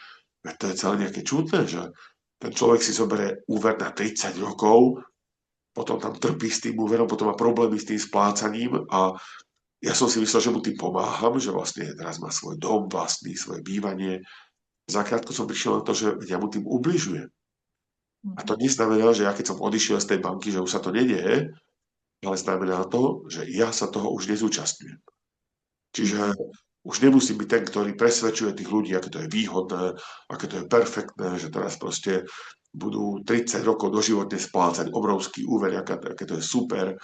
to je celé nejaké čudné, že ten človek si zoberie úver na 30 rokov, potom tam trpí s tým úverom, potom má problémy s tým splácaním a ja som si myslel, že mu tým pomáham, že vlastne teraz má svoj dom vlastný, svoje bývanie. Zakrátko som prišiel na to, že ja mu tým ubližujem. A to neznamená, že ja keď som odišiel z tej banky, že už sa to nedieje, ale znamená to, že ja sa toho už nezúčastňujem. Čiže už nemusím byť ten, ktorý presvedčuje tých ľudí, aké to je výhodné, aké to je perfektné, že teraz proste budú 30 rokov doživotne splácať obrovský úver, aké to je super.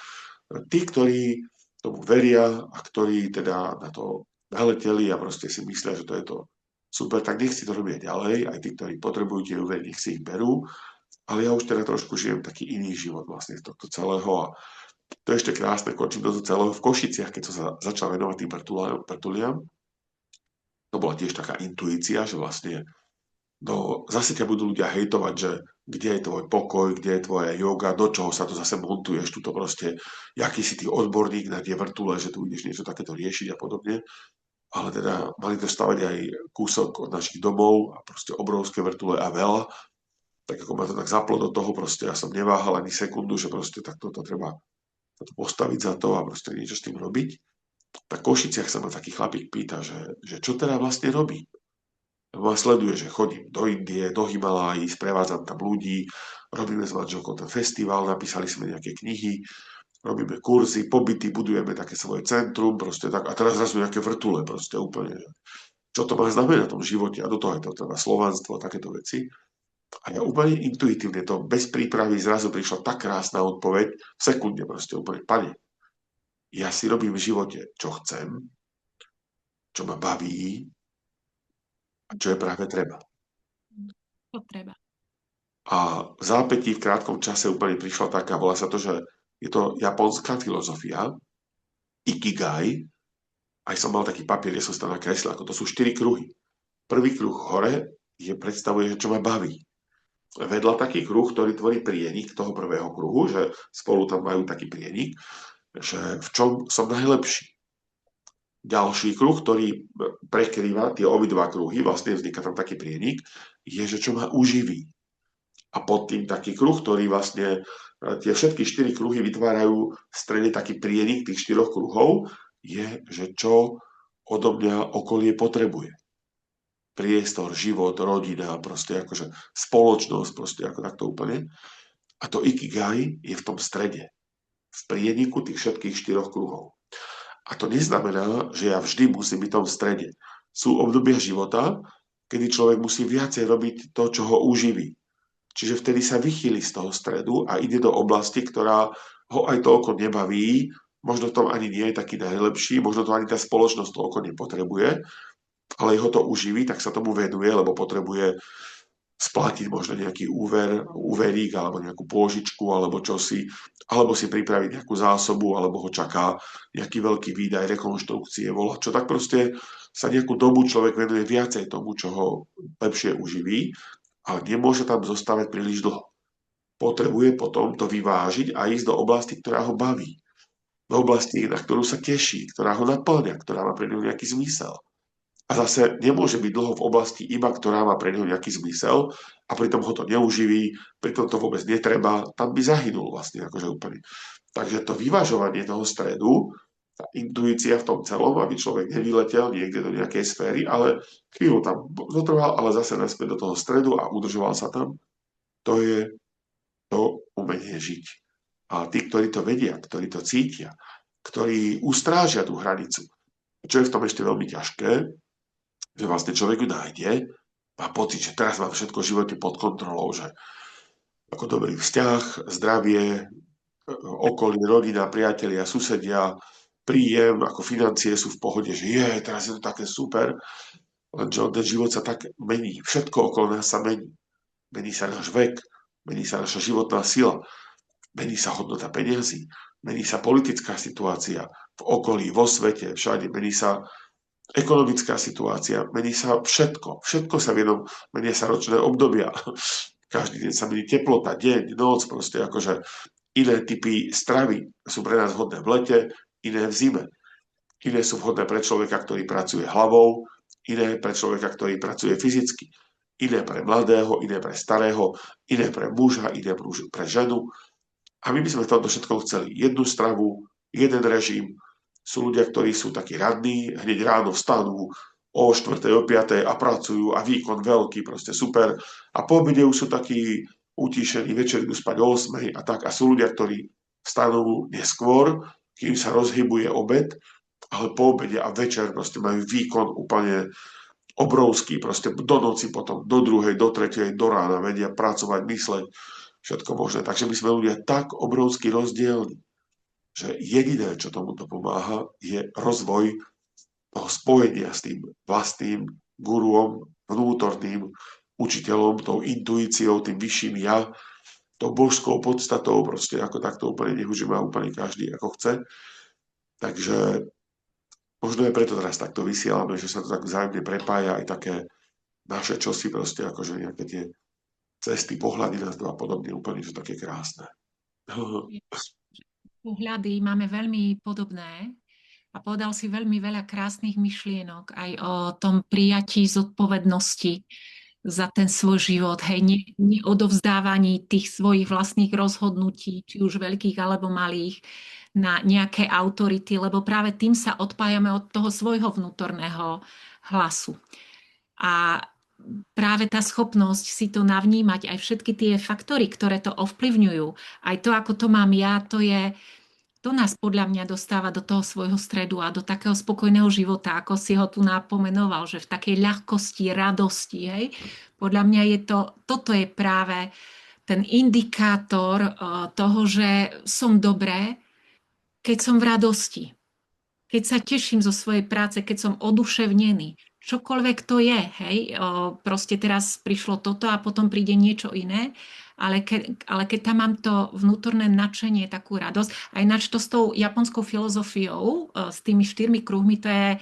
Tí, ktorí tomu veria a ktorí teda na to naleteli a proste si myslia, že to je to super, tak nech si to robia ďalej, aj tí, ktorí potrebujú tie úvery, nech si ich berú, ale ja už teda trošku žijem taký iný život vlastne z tohto celého a To je ešte krásne, končím do celého v Košiciach, keď som sa začal venovať tým vrtuliam. To bola tiež taká intuícia, že vlastne no, zase ťa budú ľudia hejtovať, že kde je tvoj pokoj, kde je tvoja yoga, do čoho sa to zase montuješ, tuto proste, jaký si ty odborník na tie vrtule, že tu ideš niečo takéto riešiť a podobne. Ale teda mali to stavať aj kúsok od našich domov a proste obrovské vrtule a veľa. Tak ako ma to tak zaplo do toho, proste ja som neváhal ani sekundu, že proste takto to treba to postaviť za to a proste niečo s tým robiť. Tak v Košiciach sa ma taký chlapík pýta, že čo teda vlastne robí. Ma sleduje, že chodím do Indie, do Himalájí, sprevádzam tam ľudí, robíme s manželkou ten festival, napísali sme nejaké knihy, robíme kurzy, pobyty, budujeme také svoje centrum, proste tak, a teraz zrazu nejaké vrtule, proste úplne, že čo to má znamená v tom živote a do toho je to teda slovanstvo a takéto veci. A ja úplne intuitívne to, bez prípravy zrazu prišla tak krásna odpoveď, v sekunde proste úplne, pane, ja si robím v živote, čo chcem, čo ma baví a čo je práve treba. To treba. A v zápätí v krátkom čase úplne prišla taká, volá sa to, že je to japonská filozofia, Ikigai, aj som mal taký papier, kde som sa nakreslil, ako to sú 4 kruhy. Prvý kruh hore predstavuje, že čo ma baví. Vedľa taký kruh, ktorý tvorí prienik toho prvého kruhu, že spolu tam majú taký prienik, že v čom som najlepší. Ďalší kruh, ktorý prekrýva tie obidva kruhy, vlastne vzniká tam taký prienik, je, že čo ma uživí. A pod tým taký kruh, ktorý vlastne tie všetky 4 kruhy vytvárajú v strede taký prienik tých 4 kruhov, je, že čo odo mňa okolie potrebuje. Priestor, život, rodina, proste akože spoločnosť, proste ako takto úplne. A to Ikigai je v tom strede, v prieniku tých všetkých 4 kruhov. A to neznamená, že ja vždy musím byť v tom strede. Sú obdobia života, kedy človek musí viacej robiť to, čo ho uživí. Čiže vtedy sa vychýli z toho stredu a ide do oblasti, ktorá ho aj toľko nebaví, možno v tom ani nie je taký najlepší, možno to ani tá spoločnosť toľko nepotrebuje, ale jeho to uživí, tak sa tomu venuje, lebo potrebuje splatiť možno nejaký úverík alebo nejakú pôžičku alebo čosi, alebo si pripraviť nejakú zásobu, alebo ho čaká nejaký veľký výdaj, rekonštrukcie, čo tak proste sa nejakú dobu človek venuje viacej tomu, čo ho lepšie uživí, ale nemôže tam zostávať príliš dlho. Potrebuje potom to vyvážiť a ísť do oblasti, ktorá ho baví. Do oblasti, na ktorú sa teší, ktorá ho naplňa, ktorá má pre ňu nejaký zmysel. A zase nemôže byť dlho v oblasti iba, ktorá má pre neho nejaký zmysel a pritom ho to neuživí, pritom to vôbec netreba, tam by zahynul vlastne akože úplne. Takže to vyvažovanie toho stredu, tá intuícia v tom celom, aby človek nevyletel niekde do nejakej sféry, ale chvíľu tam zotrval, ale zase naspäť do toho stredu a udržoval sa tam, to je to umenie žiť. A tí, ktorí to vedia, ktorí to cítia, ktorí ustrážia tú hranicu, čo je v tom ešte veľmi ťažké, že vlastne človek ju nájde, má pocit, že teraz mám všetko v živote pod kontrolou, že ako dobrý vzťah, zdravie, okolie, rodina, priatelia, susedia, príjem, ako financie sú v pohode, že teraz je to také super, lenže ten život sa tak mení, všetko okolo nás sa mení. Mení sa náš vek, mení sa naša životná sila, mení sa hodnota peniazy, mení sa politická situácia v okolí, vo svete, všade, mení sa ekonomická situácia, mení sa všetko. Všetko sa menia sa ročné obdobia. Každý deň sa mení teplota, deň, noc, proste akože iné typy stravy sú pre nás vhodné v lete, iné v zime. Iné sú vhodné pre človeka, ktorý pracuje hlavou, iné pre človeka, ktorý pracuje fyzicky. Iné pre mladého, iné pre starého, iné pre muža, iné pre ženu. A my by sme v tomto všetko chceli jednu stravu, jeden režim. Sú ľudia, ktorí sú takí radní, hneď ráno vstanú o 4. o 5. a pracujú a výkon veľký, proste super. A po obede už sú takí utíšení, večer idú spať o 8. a tak. A sú ľudia, ktorí vstanú neskôr, kým sa rozhybuje obed, ale po obede a večer proste majú výkon úplne obrovský, proste do noci potom, do 2., do 3., do rána vedia pracovať, mysleť, všetko možné. Takže my sme ľudia tak obrovský rozdielni, že jediné, čo tomuto pomáha, je rozvoj toho spojenia s tým vlastným guruom, vnútorným učiteľom, tou intuíciou, tým vyšším ja, tou božskou podstatou, proste ako takto úplne nech už má úplne každý ako chce. Takže možno je preto teraz takto vysielame, že sa to tak vzájomne prepája aj také naše čosi proste, akože nejaké tie cesty, pohľady na to a podobne, úplne, že také krásne. Pohľady máme veľmi podobné a povedal si veľmi veľa krásnych myšlienok aj o tom prijatí zodpovednosti za ten svoj život, hej, neodovzdávaní tých svojich vlastných rozhodnutí, či už veľkých alebo malých, na nejaké autority, lebo práve tým sa odpájame od toho svojho vnútorného hlasu. A práve tá schopnosť si to navnímať, aj všetky tie faktory, ktoré to ovplyvňujú, aj to, ako to mám ja, to nás podľa mňa dostáva do toho svojho stredu a do takého spokojného života, ako si ho tu napomenoval, že v takej ľahkosti, radosti, hej. Podľa mňa toto je práve ten indikátor toho, že som dobré, keď som v radosti, keď sa teším zo svojej práce, keď som oduševnený. Čokoľvek to je, hej, proste teraz prišlo toto a potom príde niečo iné, ale keď tam mám to vnútorné nadšenie, takú radosť, a ináč to s tou japonskou filozofiou, s tými 4 kruhmi, to je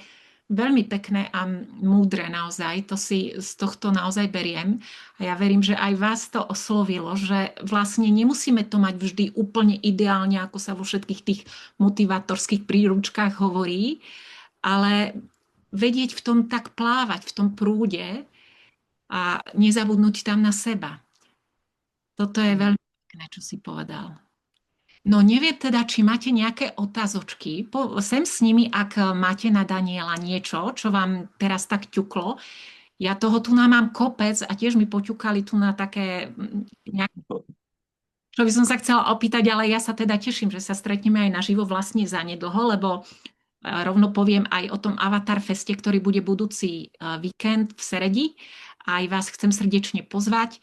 veľmi pekné a múdre naozaj, to si z tohto naozaj beriem. A ja verím, že aj vás to oslovilo, že vlastne nemusíme to mať vždy úplne ideálne, ako sa vo všetkých tých motivátorských príručkách hovorí, ale vedieť v tom tak plávať, v tom prúde a nezabudnúť tam na seba. Toto je veľmi pekné, čo si povedal. No neviem teda, či máte nejaké otázočky. Sem s nimi, ak máte na Daniela niečo, čo vám teraz tak ťuklo. Ja toho tu mám kopec a tiež mi poťukali tu na také nejaké, čo by som sa chcela opýtať, ale ja sa teda teším, že sa stretneme aj naživo vlastne zanedlho, lebo rovno poviem aj o tom Avatar Feste, ktorý bude budúci víkend v Seredi. Aj vás chcem srdečne pozvať.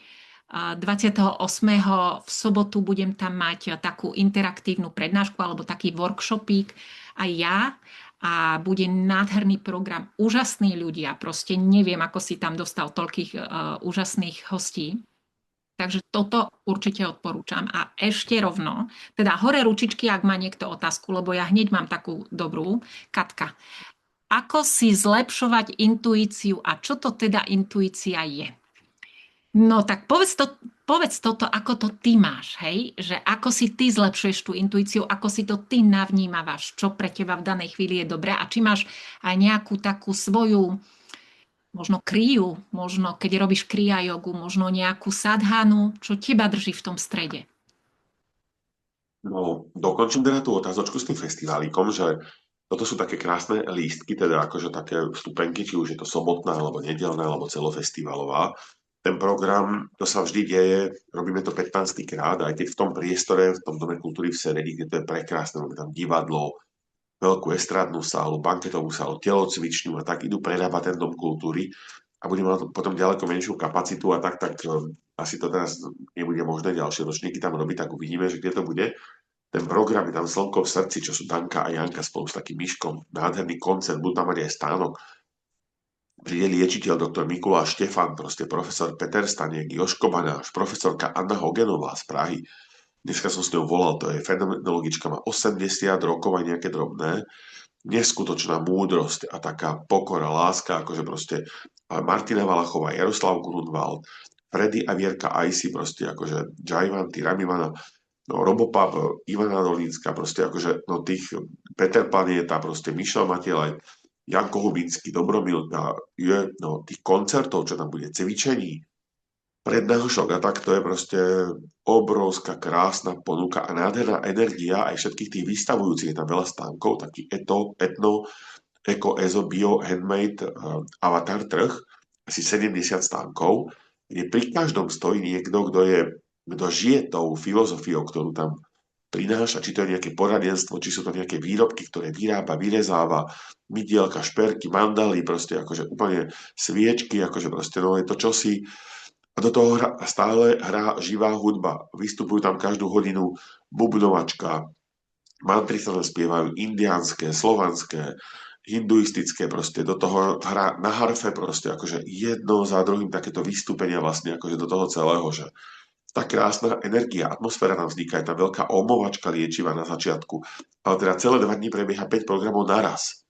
28. v sobotu budem tam mať takú interaktívnu prednášku alebo taký workshopík aj ja a bude nádherný program, úžasní ľudia, proste neviem, ako si tam dostal toľkých úžasných hostí. Takže toto určite odporúčam. A ešte rovno, teda hore ručičky, ak má niekto otázku, lebo ja hneď mám takú dobrú. Katka, ako si zlepšovať intuíciu a čo to teda intuícia je? No tak povedz toto, ako to ty máš, hej? Že ako si ty zlepšuješ tú intuíciu, ako si to ty navnímavaš, čo pre teba v danej chvíli je dobré a či máš aj nejakú takú svoju možno kriu, možno keď robíš kriya jogu, možno nejakú sadhanu, čo teba drží v tom strede. No, dokončím teda tú otázočku s tým festiválikom, že toto sú také krásne lístky, teda akože také vstupenky, či už je to sobotná, alebo nedelná, alebo celofestivalová. Ten program, to sa vždy deje, robíme to 15. krát, aj keď v tom priestore, v tom Dome kultúry v Seredi, kde to je prekrásne, máme tam divadlo, veľkú estrádnu sálu, banketovú sálu, telocvičňu a tak idú prerábať ten Dom kultúry a budeme mať potom ďaleko menšiu kapacitu a tak asi to teraz nebude možné ďalšie ročníky tam robiť, tak uvidíme, že kde to bude. Ten program je tam Slnko v srdci, čo sú Danka a Janka spolu s takým myškom, nádherný koncert, budú tam mať aj stánok. Príde liečiteľ doktor Mikuláš Štefan, proste profesor Peter Staniek, Joško Banáš, profesorka Anna Hogenová z Prahy. Dneska som s ňou volal, to je fenomenologička, má 80 rokov aj nejaké drobné. Neskutočná múdrosť a taká pokora, láska, akože proste Martina Valachová, Jaroslav Grunwald, Freddy a Vierka Ajsi, proste akože Jaivanti, Ramivana, no Robopap, Ivana Dolínska, proste akože no tých Peter Planieta, proste Michal Matielaj, Janko Hubinsky, Dobromilka, no tých koncertov, čo tam bude, cvičení, prednášok a tak to je proste obrovská, krásna ponuka a nádherná energia aj všetkých tých vystavujúcich. Je tam veľa stánkov, taký etno, eko, ezo, bio, handmade, avatar trh, asi 70 stánkov, kde pri každom stojí niekto, kto žije tou filozofiou, ktorú tam prináša, či to je nejaké poradenstvo, či sú to nejaké výrobky, ktoré vyrába, vyrezáva, mydielka, šperky, mandaly, proste akože úplne sviečky, akože proste no je to čosi. A do toho stále hrá živá hudba. Vystupujú tam každú hodinu bubnovačka, mantry sa tam spievajú indiánske, slovanské, hinduistické, proste do toho hrá na harfe proste, akože jedno za druhým takéto vystúpenia vlastne akože do toho celého, že tá krásna energia, atmosféra nám vzniká, je tam veľká omovačka liečivá na začiatku, ale teda celé 2 dní prebieha 5 programov naraz.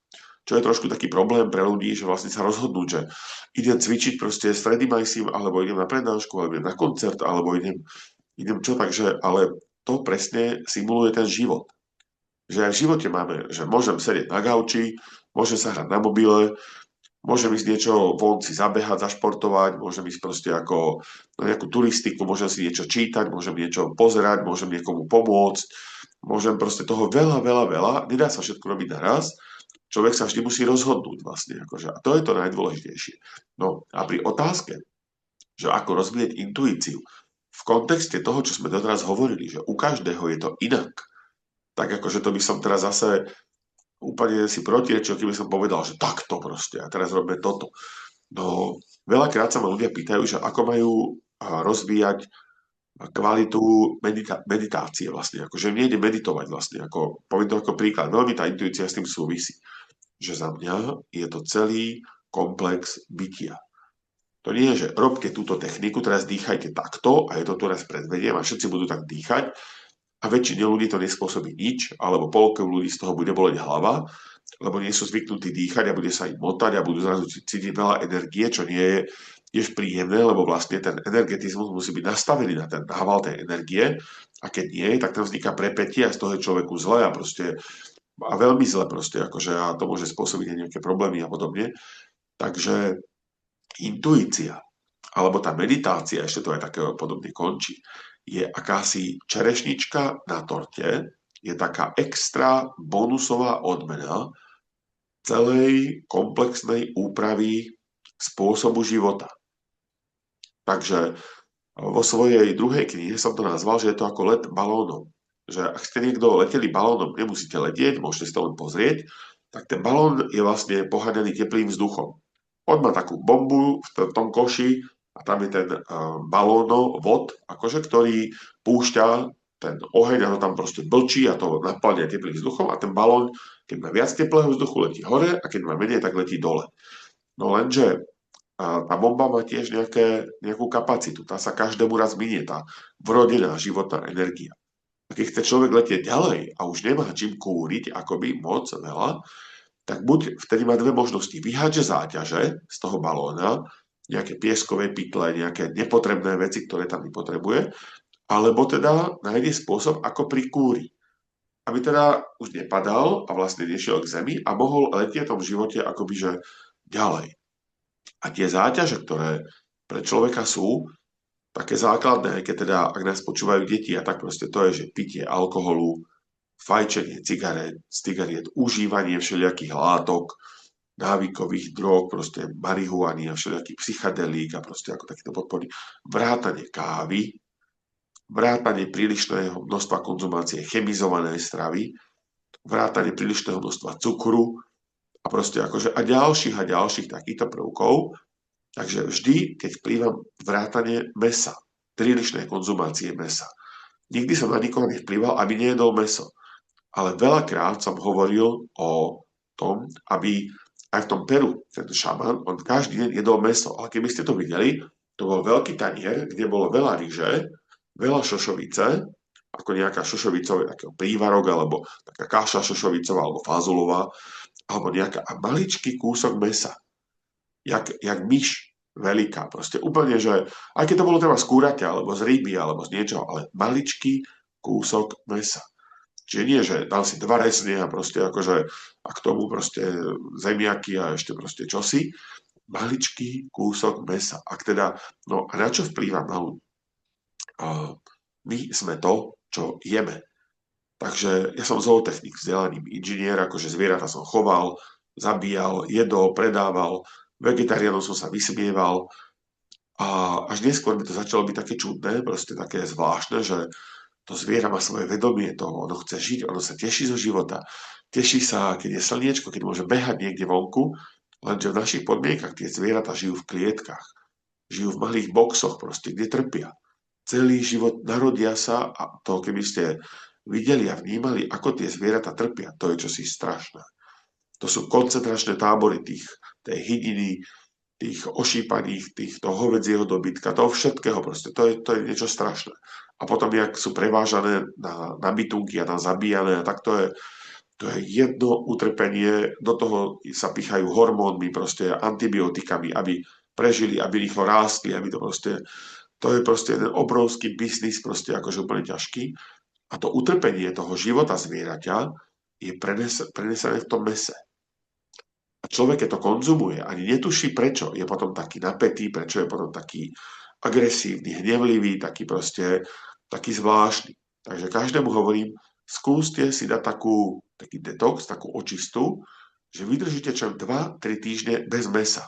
Čo je trošku taký problém pre ľudí, že vlastne sa rozhodnú, že idem cvičiť proste s Freddy Majsim, alebo idem na prednášku, alebo idem na koncert, alebo idem čo, takže, ale to presne simuluje ten život. Že aj v živote máme, že môžem sedieť na gauči, môžem sa hrať na mobile, môžem ísť niečo von si zabehať, zašportovať, môžem ísť proste ako na nejakú turistiku, môžem si niečo čítať, môžem niečo pozerať, môžem niekomu pomôcť, môžem proste toho veľa, veľa, veľa, nedá sa všetko robiť naraz, človek sa vždy musí rozhodnúť vlastne, akože, a to je to najdôležitejšie. No a pri otázke, že ako rozvíjať intuíciu, v kontexte toho, čo sme doteraz hovorili, že u každého je to inak, tak akože to by som teraz zase úplne si protirečil, keby som povedal, že takto proste a teraz robíme toto. No, veľakrát sa ma ľudia pýtajú, že ako majú rozvíjať kvalitu meditácie vlastne, akože nejde meditovať vlastne, ako, poviem to ako príklad, veľmi tá intuícia s tým súvisí, že za mňa je to celý komplex bytia. To nie je, že robte túto techniku, teraz dýchajte takto a je to teraz predvediem a všetci budú tak dýchať a väčšine ľudí to nespôsobí nič, alebo polke ľudí z toho bude boleť hlava, lebo nie sú zvyknutí dýchať a bude sa im motať a budú zrazu cítiť veľa energie, čo nie je tiež príjemné, lebo vlastne ten energetizmus musí byť nastavený na ten nával tej energie a keď nie, tak tam vzniká prepätie a z toho je človeku zle a proste a veľmi zle proste, akože a to môže spôsobiť aj nejaké problémy a podobne. Takže intuícia alebo tá meditácia, ešte to aj také podobne končí, je akási čerešnička na torte, je taká extra bonusová odmena celej komplexnej úpravy spôsobu života. Takže vo svojej druhej knihe som to nazval, že je to ako let balónom. Že ak ste niekto leteli balónom, nemusíte letieť, môžete si to len pozrieť, tak ten balón je vlastne poháňaný teplým vzduchom. On má takú bombu v tom koši a tam je ten balónovod, akože, ktorý púšťa ten oheň a to tam proste blčí a to naplňa teplým vzduchom a ten balón, keď má viac teplého vzduchu, letí hore a keď má menej, tak letí dole. No lenže tá bomba má tiež nejakú kapacitu. Tá sa každému raz minie, tá vrodená životná energia. A keď chce človek letieť ďalej a už nemá čím kúriť akoby moc veľa, tak buď vtedy má dve možnosti. Vyhádže záťaže z toho balóna, nejaké pieskové pytle, nejaké nepotrebné veci, ktoré tam nepotrebuje, alebo teda nájde spôsob, ako prikúri. Aby teda už nepadal a vlastne nešiel k zemi a mohol letieť v tom živote akoby že ďalej. A tie záťaže, ktoré pre človeka sú také základné, keď teda, ak nás počúvajú deti a tak proste to je, že pitie alkoholu, fajčenie cigariet, užívanie všelijakých látok, návykových drog, proste marihuany a všelijakých psychadelík a proste ako takýto podporný, vrátanie kávy, vrátanie prílišného množstva konzumácie chemizovanej stravy, vrátanie prílišného množstva cukru a proste akože a ďalších takýchto prvkov. Takže vždy, keď vplývam vrátanie mesa, prílišnej konzumácie mesa. Nikdy som na nikoho nevplýval, aby nejedol meso. Ale veľakrát som hovoril o tom, aby aj v tom Peru, ten šaman, on každý deň jedol meso. Ale keby ste to videli, to bol veľký tanier, kde bolo veľa ryže, veľa šošovice, ako nejaká šošovicová, takého prívarok, alebo taká kaša šošovicová, alebo fazulová, alebo nejaká a maličký kúsok mesa. Jak myš veľká. Proste úplne, že aj keď to bolo treba z kúraťa, alebo z ryby, alebo z niečoho, ale maličký kúsok mesa. Čiže nie, že dal si 2 rezne a proste akože a k tomu proste zemiaky a ešte proste čosi. Maličký kúsok mesa. Ak teda, no a na čo vplýva na ľudí? My sme to, čo jeme. Takže ja som zootechnik vzdelaním inžinier, akože zvieratá som choval, zabíjal, jedol, predával, vegetariánom som sa vysmieval a až neskôr mi to začalo byť také čudné, proste také zvláštne, že to zviera má svoje vedomie toho, ono chce žiť, ono sa teší zo života. Teší sa, keď je slniečko, keď môže behať niekde vonku, lenže v našich podmienkach tie zvieratá žijú v klietkach. Žijú v malých boxoch proste, kde trpia. Celý život narodia sa a to, keby ste videli a vnímali, ako tie zvieratá trpia, to je čosi strašné. To sú koncentračné tábory tej hydiny, tých ošípaných, týchto hovedzieho dobytka, toho všetkého proste. To je niečo strašné. A potom, jak sú prevážané na bytunky a na zabíjané, tak to je jedno utrpenie, do toho sa pichajú hormónmi, proste antibiotikami, aby prežili, aby rýchlo rástli, aby to je proste jeden obrovský biznis, proste akože úplne ťažký. A to utrpenie toho života zvieraťa je prenesené v tom mese. A človek, keď to konzumuje, ani netuší prečo, je potom taký napätý, prečo je potom taký agresívny, hnevlivý, taký zvláštny. Takže každému hovorím, skúste si dať taký detox, takú očistu, že vydržíte čo 2-3 týždne bez mesa.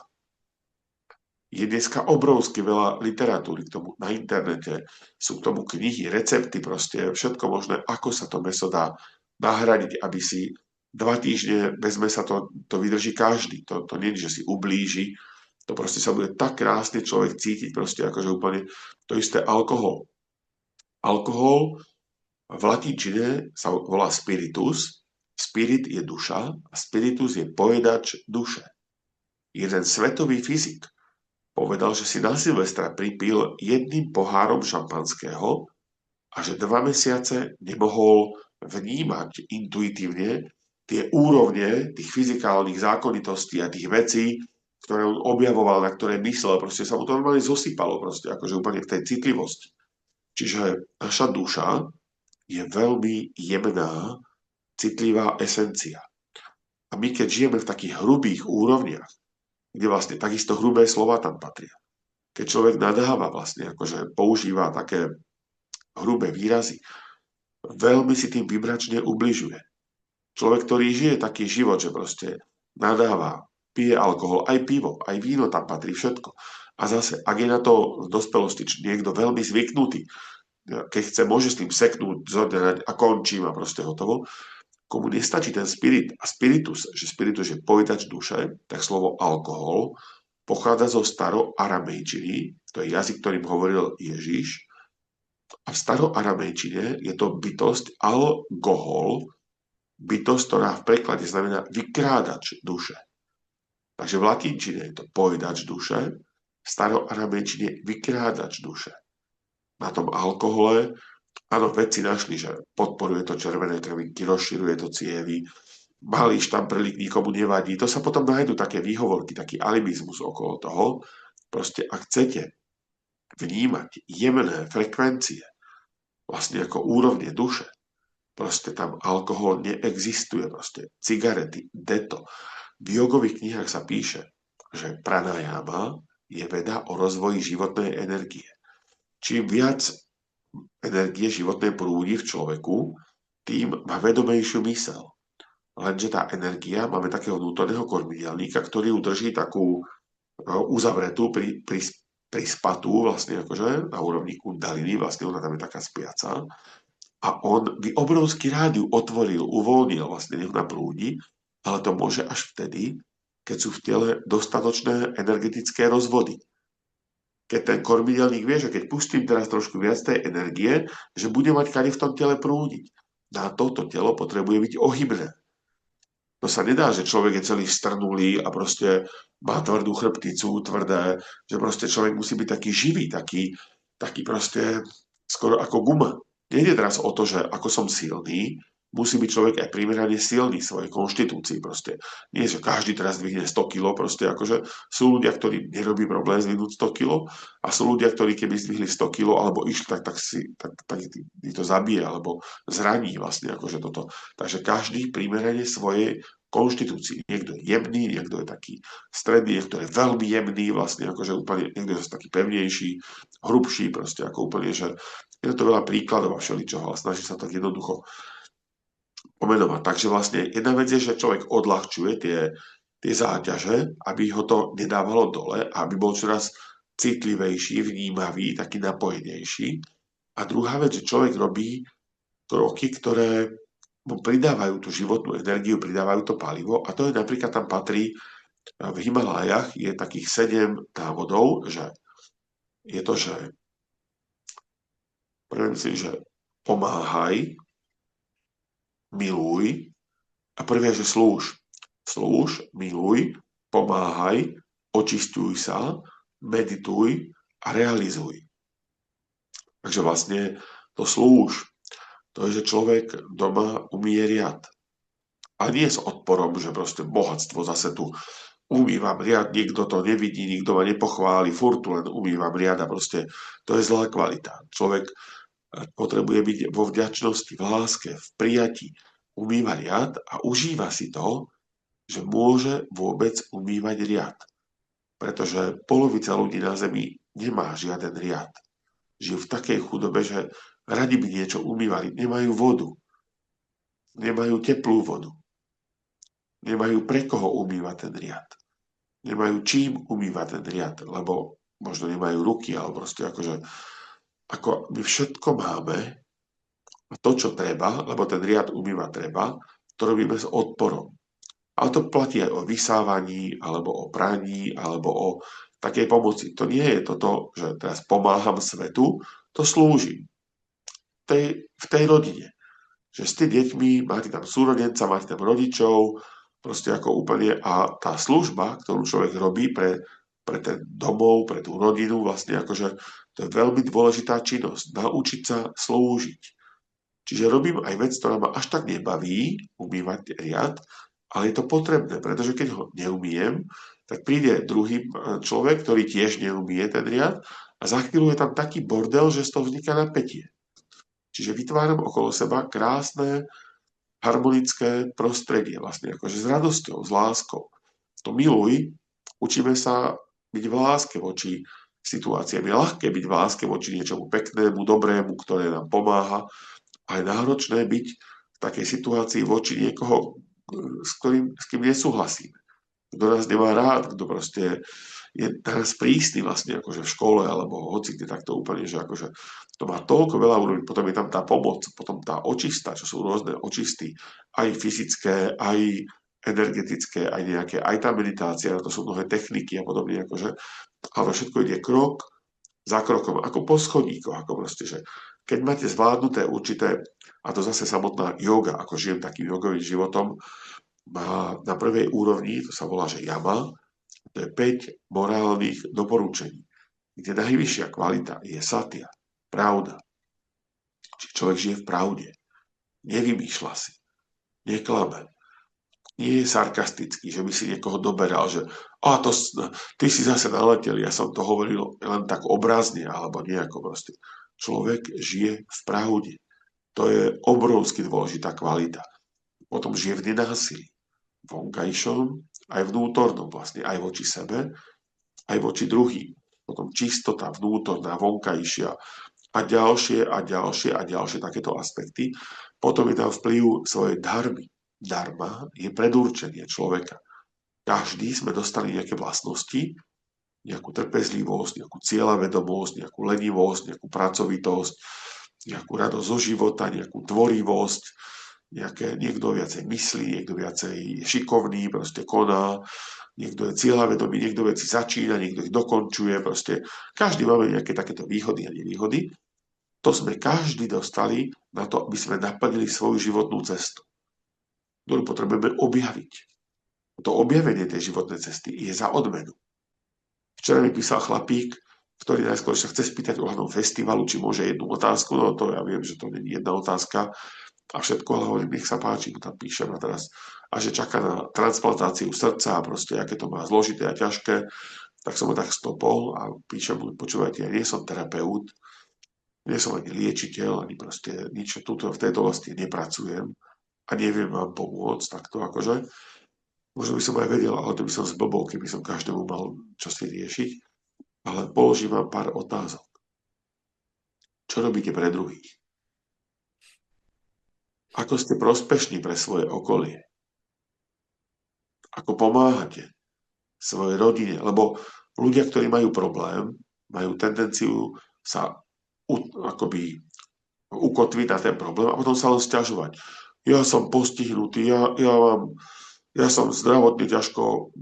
Je dneska obrovsky veľa literatúry k tomu na internete, sú k tomu knihy, recepty, proste všetko možné, ako sa to meso dá nahradiť, aby si 2 týždne bez mesa to vydrží každý. To nie je, že si ublíži, to proste sa bude tak krásne človek cítiť, proste akože úplne to isté alkohol. Alkohol v latinčine sa volá spiritus, spirit je duša a spiritus je pojedač duše. Jeden svetový fyzik povedal, že si na Silvestra pripil 1 pohárom šampanského a že 2 mesiace nemohol vnímať intuitívne tie úrovne tých fyzikálnych zákonitostí a tých vecí, ktoré on objavoval, na ktoré myslel. Proste sa mu to normálne zosypalo, proste akože úplne v tej citlivosti. Čiže naša duša je veľmi jemná, citlivá esencia. A my, keď žijeme v takých hrubých úrovniach, kde vlastne takisto hrubé slova tam patria. Keď človek nadáva vlastne, akože používa také hrubé výrazy, veľmi si tým vybračne ubližuje. Človek, ktorý žije taký život, že proste nadáva, pije alkohol, aj pivo, aj víno tam patrí, všetko. A zase, ak je na to v dospelosti niekto veľmi zvyknutý, keď chce, môže s tým seknúť, zordinať a končím a proste hotovo, komu nestačí ten spirit a spiritus, že spiritus je pojedač duše, tak slovo alkohol pochádza zo staroaramejčiny, to je jazyk, ktorým hovoril Ježiš, a v staroaramejčine je to bytosť alkohol, bytosť, ktorá v preklade znamená vykrádač duše. Takže v latinčine je to pojedač duše, v staroaramejčine vykrádač duše. Na tom alkohole áno, vedci našli, že podporuje to červené krvinky, rozširuje to cievy, malý štamprlík nikomu nevadí. To sa potom nájdú také výhovorky, taký alibizmus okolo toho. Proste ak chcete vnímať jemné frekvencie, vlastne ako úrovne duše, proste tam alkohol neexistuje. Proste cigarety, deto. V jogových knihách sa píše, že pranayama je veda o rozvoji životnej energie. Čím viac energie životnej prúdi v človeku, tým má vedomejšiu myseľ. Lenže tá energia, máme takého vnútorného kormidelníka, ktorý ju drží takú uzavretú, prispatú, vlastne akože na úrovni kundaliny, vlastne ona tam je taká spiaca. A on by obrovský rád ju otvoril, uvoľnil, vlastne nech na prúdi, ale to môže až vtedy, keď sú v tele dostatočné energetické rozvody. Keď ten kormidelník vie, že keď pustím teraz trošku viac tej energie, že bude mať kade v tom tele prúdiť. Na toto telo potrebuje byť ohybné. To sa nedá, že človek je celý strnulý a proste má tvrdú chrbticu, tvrdé, že proste človek musí byť taký živý, taký proste skoro ako guma. Nejde teraz o to, že ako som silný, musí byť človek aj primerane silný svojej konštitúcii proste. Nie, že každý teraz zdvihne 100 kg, proste akože sú ľudia, ktorí nerobí problém zdvihnúť 100 kg a sú ľudia, ktorí keby zdvihli 100 kg alebo išli, tak to zabije alebo zraní vlastne akože toto. Takže každý primerane svojej konštitúcii. Niekto je jemný, niekto je taký stredný, niekto je veľmi jemný, vlastne akože úplne, niekto je taký pevnejší, hrubší, proste ako úplne, že je to veľa príkladov a všeličoho, ale snaží sa tak jednoducho pomenovať. Takže vlastne jedna vec je, že človek odľahčuje tie záťaže, aby ho to nedávalo dole, aby bol čoraz citlivejší, vnímavý, taký napojenejší. A druhá vec, že človek robí kroky, ktoré mu pridávajú tú životnú energiu, pridávajú to palivo. A to je napríklad, tam patrí, v Himalájach je takých 7 návodov, že je to, že prvým si, že pomáhaj, miluj a prvý je, že slúž. Slúž, miluj, pomáhaj očisťuj sa, medituj a realizuj. Takže vlastne to slúž. To je, že človek doma umie riad. A nie s odporom, že proste bohatstvo zase tu umývam riad, nikto to nevidí, nikto ma nepochváli, furt tu len umývam riad a proste to je zlá kvalita. Človek potrebuje byť vo vďačnosti, v láske, v prijatí, umýva riad a užíva si to, že môže vôbec umývať riad. Pretože polovica ľudí na Zemi nemá žiaden riad. Žijú v takej chudobe, že radi by niečo umývali. Nemajú vodu. Nemajú teplú vodu. Nemajú pre koho umývať ten riad. Nemajú čím umývať ten riad, lebo možno nemajú ruky, alebo proste akože ako my všetko máme a to, čo treba, lebo ten riad umývať treba, to robíme s odporom. Ale to platí aj o vysávaní, alebo o praní, alebo o takej pomoci. To nie je toto, že teraz pomáham svetu, to slúži v tej rodine. Že s tými deťmi máte tam súrodenca, máte tam rodičov, proste ako úplne a tá služba, ktorú človek robí pre ten domov, pre tú rodinu, vlastne akože to je veľmi dôležitá činnosť. Naučiť sa slúžiť. Čiže robím aj vec, ktorá ma až tak nebaví, umývať riad, ale je to potrebné, pretože keď ho neumiem, tak príde druhý človek, ktorý tiež neumie ten riad a za chvíľu je tam taký bordel, že z toho vzniká napätie. Čiže vytváram okolo seba krásne, harmonické prostredie, vlastne akože s radosťou, s láskou. To miluj, učíme sa byť v láske voči situáciám. Je ľahké byť v láske voči niečomu peknému, dobrému, ktoré nám pomáha, a je náročné byť v takej situácii voči niekoho, s kým nesúhlasíme. Kto nás nemá rád, kto proste je teraz prísny vlastne akože v škole alebo hoci kde takto úplne, že akože to má toľko veľa urobiť, potom je tam tá pomoc, potom tá očista, čo sú rôzne očisty, aj fyzické, aj energetické, aj nejaké, aj tá meditácia, to sú mnohé techniky a podobne, akože, ale všetko ide krok za krokom, ako po schodíkoch, ako proste, že keď máte zvládnuté určité, a to zase samotná yoga, ako žijem takým jogovým životom, má na prvej úrovni, to sa volá, že jama, to je 5 morálnych doporučení, kde najvyššia kvalita je satya, pravda. Čiže človek žije v pravde, nevymýšľa si, neklame, nie je sarkastický, že by si niekoho doberal, že ty si zase naletel, ja som to hovoril len tak obrazne, alebo nejako proste. Človek žije v pravde. To je obrovsky dôležitá kvalita. Potom žije v nenásilí. Vonkajšom, aj vnútornom vlastne, aj voči sebe, aj voči druhým. Potom čistota vnútorná, vonkajšia a ďalšie a ďalšie a ďalšie takéto aspekty. Potom je tam vplyv svojej dharmy. Dharma je predurčenie človeka. Každý sme dostali nejaké vlastnosti, nejakú trpezlivosť, nejakú cieľavedomosť, nejakú lenivosť, nejakú pracovitosť, nejakú radosť zo života, nejakú tvorivosť, niekto viacej myslí, niekto viacej je šikovný, proste koná, niekto je cieľavedomý, niekto veci začína, niekto ich dokončuje, proste každý máme nejaké takéto výhody a nevýhody. To sme každý dostali na to, aby sme naplnili svoju životnú cestu, ktorú potrebujeme objaviť. To objavenie tej životnej cesty je za odmenu. Včera mi písal chlapík, ktorý najskôr sa chce spýtať ohľadom festivalu, či môže jednu otázku, no to ja viem, že to nie je jedna otázka a všetko, ale hovorím, nech sa páči, mu tam píšem a teraz, a že čaká na transplantáciu srdca a proste, aké to má zložité a ťažké, tak som ho tak stopol a píšem mu, počúvajte, ja nie som terapeut, nie som ani liečiteľ, ani proste nič v tejto oblasti nepracujem a neviem vám pomôcť takto akože. Možno by som aj vedel, ale to by som zblbol, keby som každému mal čo si riešiť. Ale položím vám pár otázok. Čo robíte pre druhých? Ako ste prospešní pre svoje okolie? Ako pomáhate svojej rodine? Lebo ľudia, ktorí majú problém, majú tendenciu sa akoby ukotviť na ten problém a potom sa len sťažovať. Ja som postihnutý, ja som zdravotne ťažko,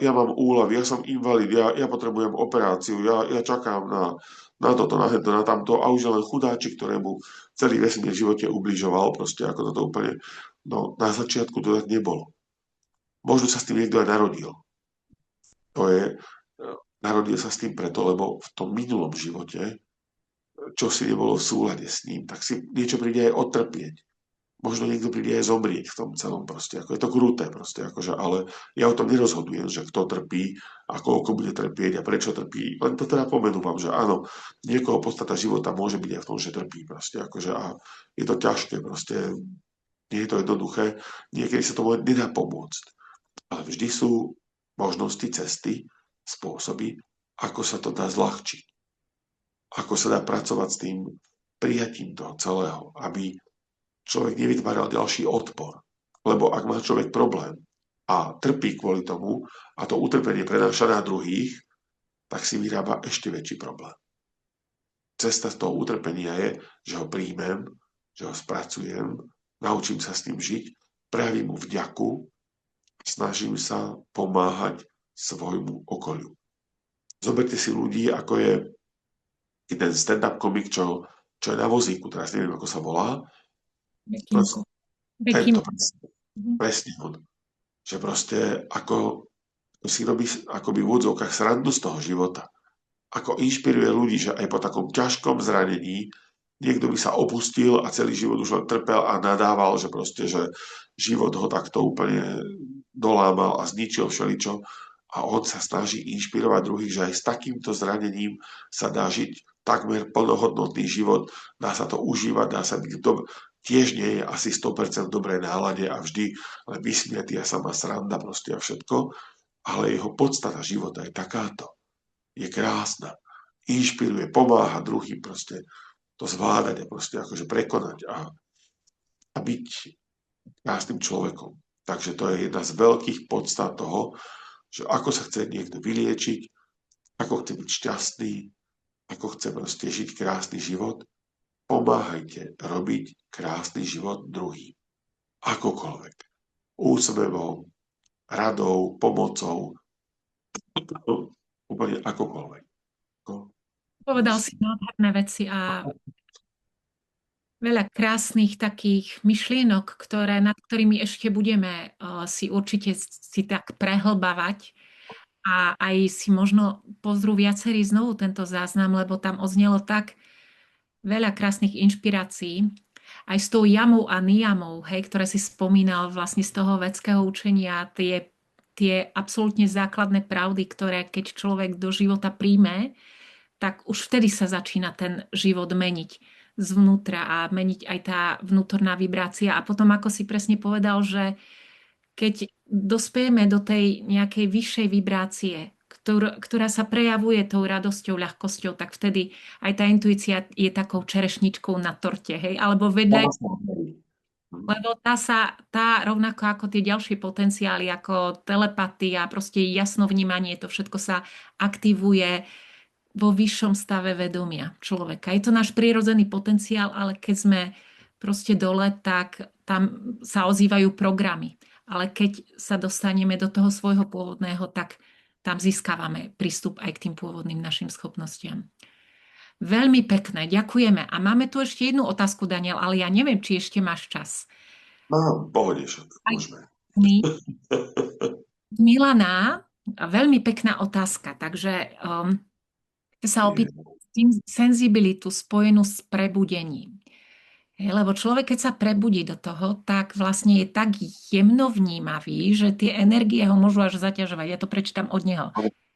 ja mám úľavy, ja som invalid, ja potrebujem operáciu, ja čakám na toto, na tamto a už je len chudáčik, ktorému celý vesmír v živote ubližoval, proste ako toto úplne, no na začiatku to tak nebolo. Možno sa s tým niekto aj narodil. To je, narodil sa s tým preto, lebo v tom minulom živote, čo si nebolo v súlade s ním, tak si niečo príde aj odtrpieť. Možno niekto príde aj zomrieť v tom celom proste. Ako je to kruté proste, akože, ale ja o tom nerozhodujem, že kto trpí a koľko bude trpieť a prečo trpí. Len to teda pomenúvam, že áno, niekoho podstata života môže byť aj v tom, že trpí proste, akože a je to ťažké proste, nie je to jednoduché, niekedy sa tomu nedá pomôcť. Ale vždy sú možnosti, cesty, spôsoby, ako sa to dá zľahčiť. Ako sa dá pracovať s tým prijatím toho celého, aby človek nevytváral ďalší odpor. Lebo ak má človek problém a trpí kvôli tomu a to utrpenie prenáša na druhých, tak si vyrába ešte väčší problém. Cesta z toho utrpenia je, že ho príjmem, že ho spracujem, naučím sa s tým žiť, prejavím mu vďaku, snažím sa pomáhať svojmu okoliu. Zoberte si ľudí, ako je jeden stand-up komik, čo je na vozíku, teraz neviem, ako sa volá, Bekimko. tento, Bekim. presne on. Že proste ako si robí akoby v úvodzovkách srandu z toho života. Ako inšpiruje ľudí, že aj po takom ťažkom zranení niekto by sa opustil a celý život už len trpel a nadával, že proste, že život ho takto úplne dolámal a zničil všeličo. A on sa snaží inšpirovať druhých, že aj s takýmto zranením sa dá žiť takmer plnohodnotný život, dá sa to užívať, dá sa byť tiež nie je asi 100% v dobrej nálade a vždy len vysmiatý a sama sranda proste a všetko, ale jeho podstata života je takáto. Je krásna. Inšpiruje, pomáha druhým proste to zvládať a proste akože prekonať a byť krásnym človekom. Takže to je jedna z veľkých podstat toho, že ako sa chce niekto vyliečiť, ako chce byť šťastný, ako chce proste žiť krásny život, pomáhajte robiť krásny život druhým. Akokoľvek. Úsmevom, radou, pomocou, úplne akokoľvek. Povedal si nádherné veci a veľa krásnych takých myšlienok, nad ktorými ešte budeme si určite si tak prehlbavať a aj si možno pozrú viacerí znovu tento záznam, lebo tam odznelo tak veľa krásnych inšpirácií. Aj s tou jamou a niyamou, hej, ktoré si spomínal vlastne z toho vedského učenia, tie absolútne základné pravdy, ktoré keď človek do života príjme, tak už vtedy sa začína ten život meniť zvnútra a meniť aj tá vnútorná vibrácia. A potom, ako si presne povedal, že keď dospejeme do tej nejakej vyššej vibrácie, ktorá sa prejavuje tou radosťou, ľahkosťou, tak vtedy aj tá intuícia je takou čerešničkou na torte, hej? Alebo vedľa, lebo tá rovnako ako tie ďalšie potenciály, ako telepatia, proste jasnovnímanie, to všetko sa aktivuje vo vyššom stave vedomia človeka. Je to náš prirodzený potenciál, ale keď sme proste dole, tak tam sa ozývajú programy. Ale keď sa dostaneme do toho svojho pôvodného, tak tam získavame prístup aj k tým pôvodným našim schopnostiam. Veľmi pekné, ďakujeme. A máme tu ešte jednu otázku, Daniel, ale ja neviem, či ešte máš čas. No, pohode, môžeme. Milana, veľmi pekná otázka, takže chcem sa opýtať senzibilitu spojenú s prebudením. Lebo človek, keď sa prebudí do toho, tak vlastne je tak jemno vnímavý, že tie energie ho môžu až zaťažovať. Ja to prečítam od neho.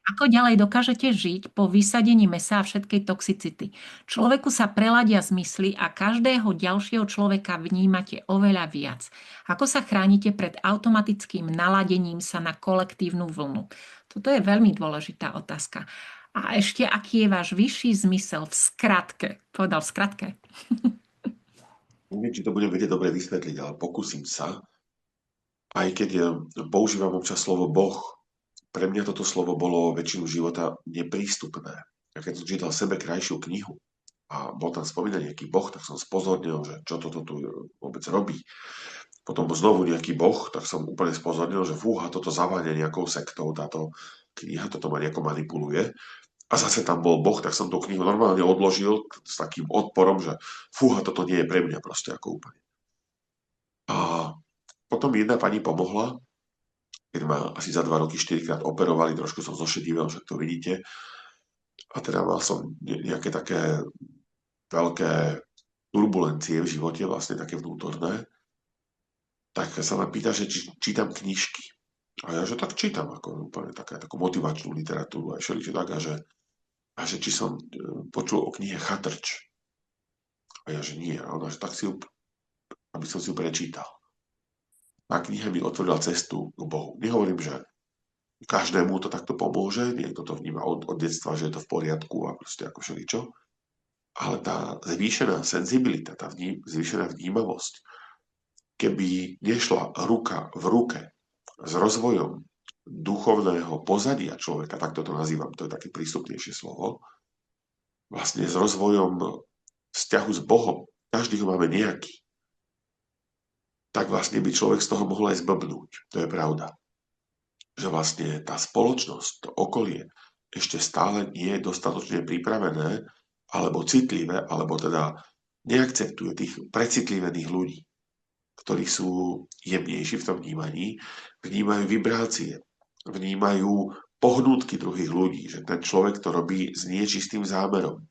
Ako ďalej dokážete žiť po vysadení mesa a všetkej toxicity? Človeku sa preladia zmysly a každého ďalšieho človeka vnímate oveľa viac. Ako sa chránite pred automatickým naladením sa na kolektívnu vlnu? Toto je veľmi dôležitá otázka. A ešte, aký je váš vyšší zmysel v skratke? Povedal v skratke. Neviem, či to budem vedieť dobre vysvetliť, ale pokúsim sa. Aj keď používam občas slovo Boh, pre mňa toto slovo bolo väčšinu života neprístupné. Ja keď som čítal sebe krajšiu knihu a bol tam spomínaný nejaký Boh, tak som spozornil, že čo toto tu vôbec robí. Potom znovu nejaký Boh, tak som úplne spozornil, že fúha, toto zaváňa nejakou sektou, táto kniha, toto ma nejako manipuluje. A zase tam bol Boh, tak som tú knihu normálne odložil s takým odporom, že fúha, toto nie je pre mňa proste ako úplne. A potom jedna pani pomohla, keď ma asi za 2 roky 4-krát operovali, trošku som zošedivel, však to vidíte. A teda mal som nejaké také veľké turbulencie v živote, vlastne také vnútorné. Tak sa ma pýta, že či čítam knižky. A ja, že tak čítam, ako úplne takú motivačnú literatúru aj všeličo tak, a že či som počul o knihe Chatrč. A ja, že nie. A ona, že tak si ju, aby som si ju prečítal. Tá kniha mi otvorila cestu k Bohu. Nehovorím, že každému to takto pomôže, niekto to vníma od detstva, že je to v poriadku a proste ako všeličo. Ale tá zvýšená senzibilita, tá zvýšená vnímavosť, keby nešla ruka v ruke s rozvojom duchovného pozadia človeka, tak to nazývam, to je také prístupnejšie slovo, vlastne s rozvojom vzťahu s Bohom, každý ho máme nejaký, tak vlastne by človek z toho mohol aj zblbnúť. To je pravda. Že vlastne tá spoločnosť, to okolie ešte stále nie je dostatočne pripravené, alebo citlivé, alebo teda neakceptuje tých precitlivených ľudí, ktorí sú jemnejší v tom vnímaní, vnímajú vibrácie, vnímajú pohnútky druhých ľudí, že ten človek to robí s niečistým zámerom.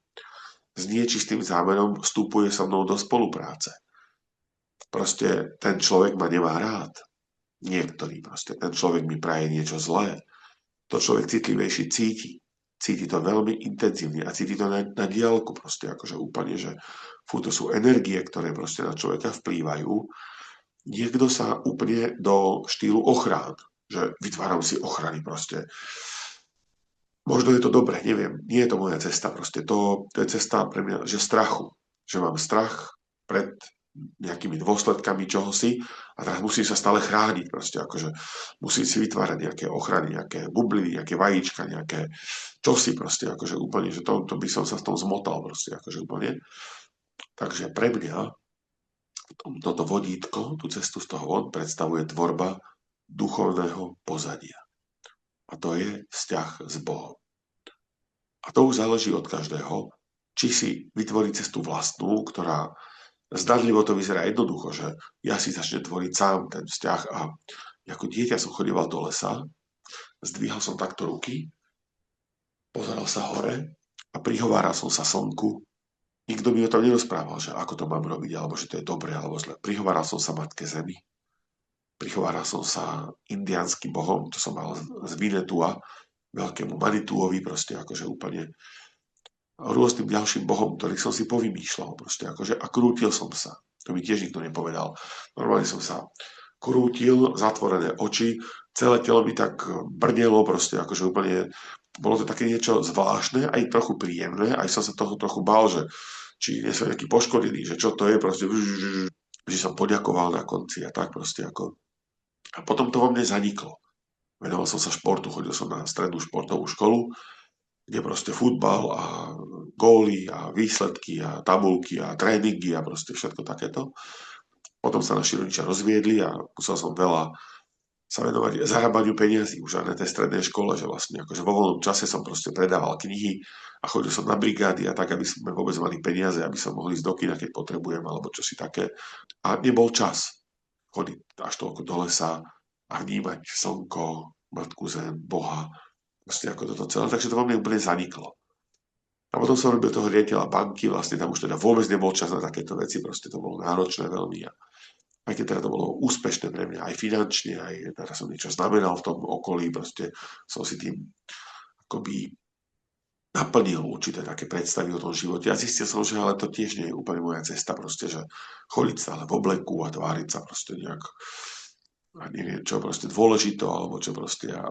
S niečistým zámerom vstupuje so mnou do spolupráce. Proste ten človek ma nemá rád. Niektorý proste. Ten človek mi praje niečo zlé. To človek citlivejší cíti. Cíti to veľmi intenzívne a cíti to na diaľku proste, akože úplne, že to sú energie, ktoré proste na človeka vplývajú. Niekto sa úplne do štýlu ochrán, že vytváram si ochrany proste. Možno je to dobré, neviem, nie je to moja cesta proste. To je cesta pre mňa, že strachu. Že mám strach pred nejakými dôsledkami čohosi a teraz musím sa stále chrániť proste, akože musím si vytvárať nejaké ochrany, nejaké bubliny, nejaké vajíčka, nejaké čosi proste, akože úplne, že to by som sa v tom zmotal proste, akože úplne. Takže pre mňa toto vodítko, tú cestu z toho von, predstavuje tvorba duchovného pozadia. A to je vzťah s Bohom. A to už záleží od každého, či si vytvorí cestu vlastnú, ktorá zdanlivo to vyzerá jednoducho, že ja si začnem tvoriť sám ten vzťah a ako dieťa som chodieval do lesa, zdvíhal som takto ruky, pozeral sa hore a prihováral som sa slnku. Nikto mi o tom nerozprával, že ako to mám robiť, alebo že to je dobre, alebo zle. Prihováral som sa Matke Zemi, prihováral som sa indiánskym bohom, to som mal z Vinetua, veľkému Manituovi, proste akože úplne rôznym ďalším bohom, ktorých som si povymýšľal, proste akože a krútil som sa. To mi tiež nikto nepovedal. Normálne som sa krútil, zatvorené oči, celé telo mi tak brnelo, proste akože úplne, bolo to také niečo zvláštne, aj trochu príjemné, aj som sa toho trochu bál, že či nie som nejaký poškodený, že čo to je, proste, že som poďakoval na konci a tak proste ako. A potom to vo mne zaniklo. Venoval som sa športu, chodil som na strednú športovú školu, kde proste futbal a góly a výsledky a tabulky a tréningy a proste všetko takéto. Potom sa naši rodičia rozviedli a musel som veľa sa venovať zarábaniu peniazí už aj na tej strednej škole, že vlastne akože vo voľnom čase som proste predával knihy a chodil som na brigády a tak, aby sme vôbec mali peniaze, aby som mohli ísť do kina, keď potrebujem, alebo čosi také. A nebol čas chodiť až toľko do lesa a vnímať slnko, Matku Zem, Boha, proste ako toto celé, takže to vo mne úplne zaniklo. A potom som robil toho riaditeľa banky, vlastne tam už teda vôbec nebol čas na takéto veci, proste to bolo náročné veľmi. A aj keď teda to bolo úspešné pre mňa, aj finančne, aj teda som niečo znamenal v tom okolí, proste som si tým akoby naplnil určité také predstavy o tom živote. A zistil som, že ale to tiež nie je úplne moja cesta, proste, že chodiť stále v obleku a tváriť sa proste nejak a neviem čo proste dôležito, alebo čo proste a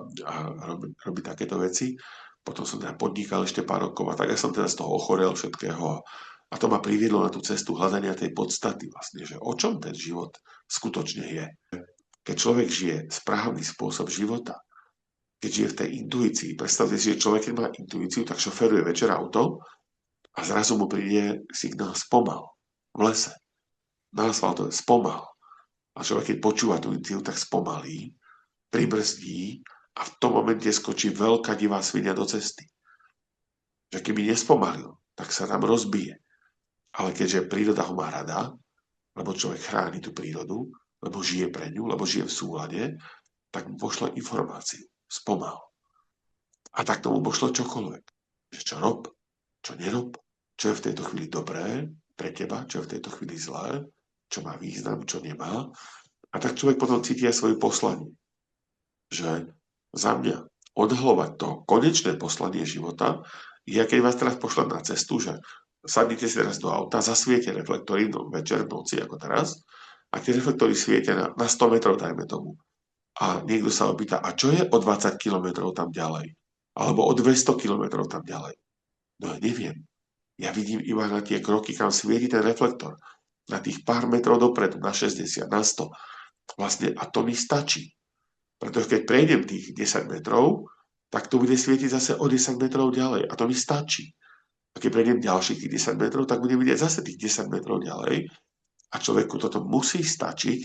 robiť takéto veci. Potom som teda podnikal ešte pár rokov a tak ja som teda z toho ochorel všetkého a to ma priviedlo na tú cestu hľadania tej podstaty vlastne, že o čom ten život skutočne je. Keď človek žije správny spôsob života, keď žije v tej intuícii, predstavte si, že človek, keď má intuíciu, tak šoferuje večer auto a zrazu mu príde signál spomal v lese. Na asfaltové spomal. A človek, keď počúva tú intuíciu, tak spomalí, pribrzdí a v tom momente skočí veľká divá svinia do cesty. Že keby nespomalil, tak sa tam rozbije. Ale keďže príroda ho má rada, lebo človek chráni tú prírodu, lebo žije pre ňu, lebo žije v súlade, tak mu pošle informáciu, spomal. A tak tomu pošle čokoľvek. Že čo rob, čo nerob, čo je v tejto chvíli dobré pre teba, čo je v tejto chvíli zlé, čo má význam, čo nemá. A tak človek potom cíti aj svoje poslanie. Že za mňa odhalovať to konečné poslanie života je, keď vás teraz pošlem na cestu, že sadnite si teraz do auta, zasviete reflektory večer, v noci, ako teraz, a tie reflektory svietia na 100 metrov, dajme tomu. A niekto sa opýta, a čo je o 20 kilometrov tam ďalej? Alebo o 200 kilometrov tam ďalej? No ja neviem. Ja vidím iba na tie kroky, kam svieti ten reflektor. Na tých pár metrov dopredu, na 60, na 100. Vlastne, a to mi stačí. Pretože keď prejdem tých 10 metrov, tak to bude svietiť zase o 10 metrov ďalej. A to mi stačí. A keď prejdem ďalších tých 10 metrov, tak budem vidieť zase tých 10 metrov ďalej. A človeku toto musí stačiť,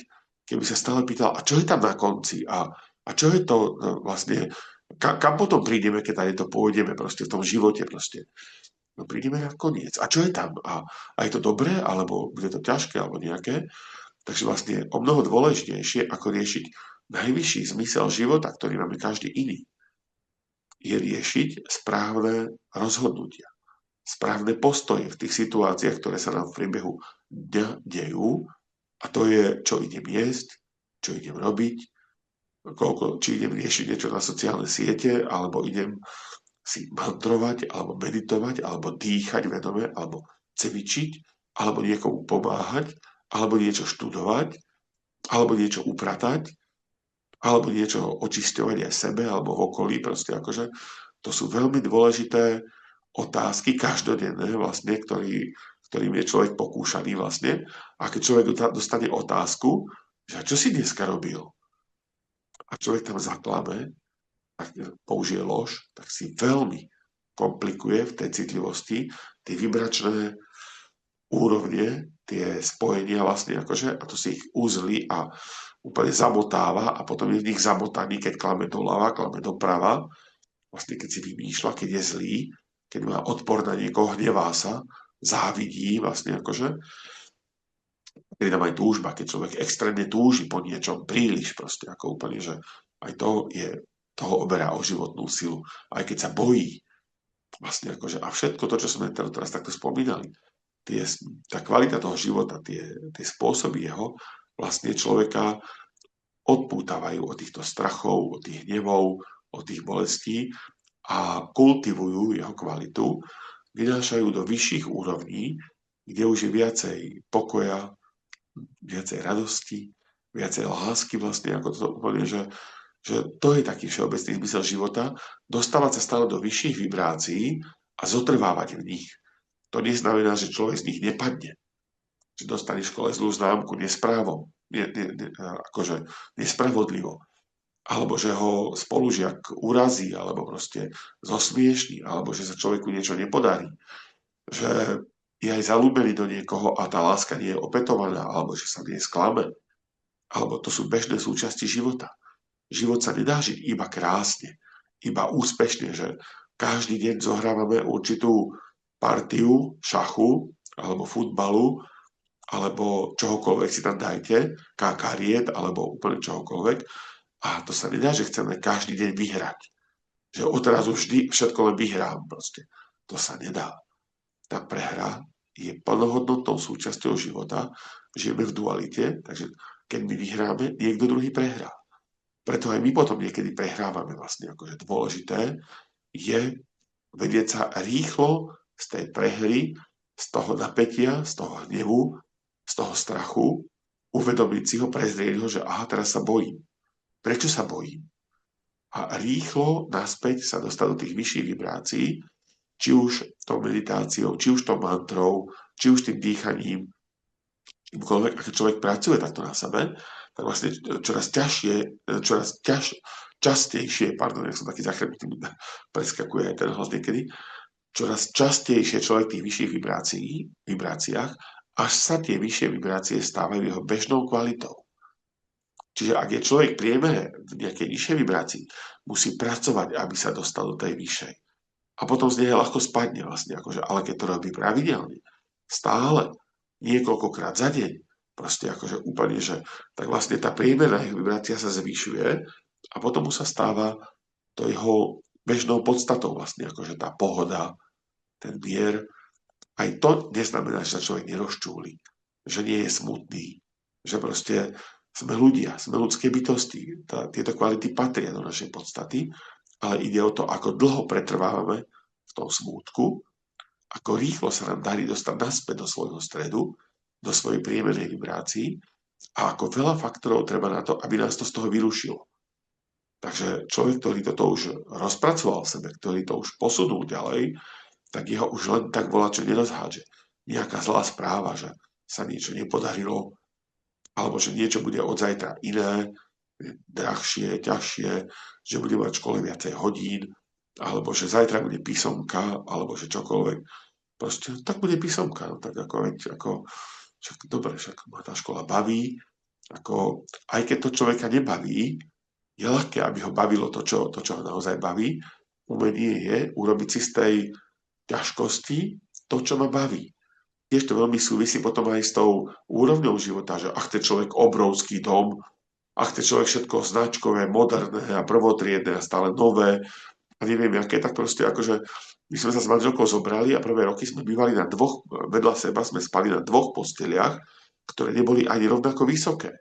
keby sa stále pýtal, a čo je tam na konci? A čo je to vlastne, kam potom prídeme, keď tady to pôjdeme proste v tom živote proste. No prídeme na koniec. A čo je tam? A je to dobré, alebo bude to ťažké, alebo nejaké? Takže vlastne o mnoho dôležitejšie, ako riešiť najvyšší zmysel života, ktorý máme každý iný, je riešiť správne rozhodnutia, správne postoje v tých situáciách, ktoré sa nám v priebehu dňa dejú. A to je, čo idem jesť, čo idem robiť, či idem riešiť niečo na sociálne siete, alebo idem si mantrovať, alebo meditovať, alebo dýchať vedome, alebo cvičiť, alebo niekomu pomáhať, alebo niečo študovať, alebo niečo upratať, alebo niečo očisťovať aj sebe, alebo v okolí. Proste akože to sú veľmi dôležité otázky každodenné, vlastne, ktorým je človek pokúšaný vlastne. A keď človek dostane otázku, že čo si dneska robil? A človek tam zaklame, ak použije lož, tak si veľmi komplikuje v tej citlivosti tie vibračné úrovne, tie spojenia vlastne akože, a to si ich uzlí a úplne zamotáva a potom je v nich zamotaný, keď klame doľava, klame doprava, vlastne keď si vymýšľa, keď je zlý, keď má odpor na niekoho, hnevá sa, závidí vlastne akože, keď tam aj túžba, keď človek extrémne túži po niečom príliš proste, ako úplne, že aj toho oberá o životnú silu, aj keď sa bojí. Vlastne akože, a všetko to, čo sme teraz takto spomínali, tá kvalita toho života, tie spôsoby jeho, vlastne človeka odpútavajú od týchto strachov, od tých hnevov, od tých bolestí a kultivujú jeho kvalitu, vynášajú do vyšších úrovní, kde už je viacej pokoja, viacej radosti, viacej lásky vlastne, ako to úplne, že to je taký všeobecný zmysel života, dostávať sa stále do vyšších vibrácií a zotrvávať v nich. To neznamená, že človek z nich nepadne. Že dostane v škole zlú známku nesprávom, akože nespravodlivo. Alebo že ho spolužiak urazí, alebo proste zosmiešní, alebo že sa človeku niečo nepodarí. Že je aj zalúbený do niekoho a tá láska nie je opätovaná, alebo že sa nie sklame. Alebo to sú bežné súčasti života. Život sa nedá žiť iba krásne, iba úspešne, že každý deň zohrávame určitú partiu šachu alebo futbalu alebo čohokoľvek si tam dajte, kariet alebo úplne čohokoľvek. A to sa nedá, že chceme každý deň vyhrať. Že odrazu vždy všetko len vyhrám proste. To sa nedá. Tá prehra je plnohodnotnou súčasťou života. Žijeme v dualite, takže keď my vyhráme, niekto druhý prehrá. Preto aj my potom niekedy prehrávame vlastne. Akože dôležité je vedieť sa rýchlo z tej prehry, z toho napätia, z toho hnevu, z toho strachu, uvedomiť si ho, prezrieť ho, že aha, teraz sa bojím. Prečo sa bojím? A rýchlo naspäť sa dostať do tých vyšších vibrácií, či už tou meditáciou, či už tou mantrou, či už tým dýchaním, čímkoľvek, keď človek pracuje takto na sebe, tak vlastne častejšie, jak som taký zachrepnutý, preskakuje aj ten hlas niekedy, čoraz častejšie človek v tých vyšších vibráciách, až sa tie vyššie vibrácie stávajú jeho bežnou kvalitou. Čiže ak je človek priemere v nejakej nižšej vibrácii, musí pracovať, aby sa dostal do tej vyššej. A potom z nej ľahko spadne vlastne, akože, ale keď to robí pravidelne, stále, niekoľkokrát za deň, proste akože úplne, že tak vlastne tá priemerná vibrácia sa zvyšuje a potom už sa stáva to jeho bežnou podstatou vlastne, akože tá pohoda, ten mier. Aj to neznamená, že sa človek nerozčúli, že nie je smutný, že proste sme ľudia, sme ľudské bytosti. Tieto kvality patria do našej podstaty, ale ide o to, ako dlho pretrvávame v tom smútku, ako rýchlo sa nám darí dostať naspäť do svojho stredu, do svojej priemernej vibrácii a ako veľa faktorov treba na to, aby nás to z toho vyrušilo. Takže človek, ktorý toto už rozpracoval v sebe, ktorý to už posunul ďalej, tak jeho už len tak čo nerozhádže. Nejaká zlá správa, že sa niečo nepodarilo, alebo že niečo bude od zajtra iné, drahšie, ťažšie, že bude mať v škole viacej hodín, alebo že zajtra bude písomka, alebo že čokoľvek. Proste tak bude písomka. No, tak však dobre, však ma tá škola baví. Aj keď to človeka nebaví, je ľahké, aby ho bavilo to, čo ho naozaj baví. Umenie je urobiť si z tej ťažkosti to, čo ma baví. Tiež to veľmi súvisí potom aj s tou úrovňou života, že chce človek obrovský dom, chce človek všetko značkové, moderné a prvotriedne a stále nové a neviem aké, tak proste akože my sme sa s manželkou zobrali a prvé roky sme bývali vedľa seba sme spali na dvoch posteliach, ktoré neboli ani rovnako vysoké.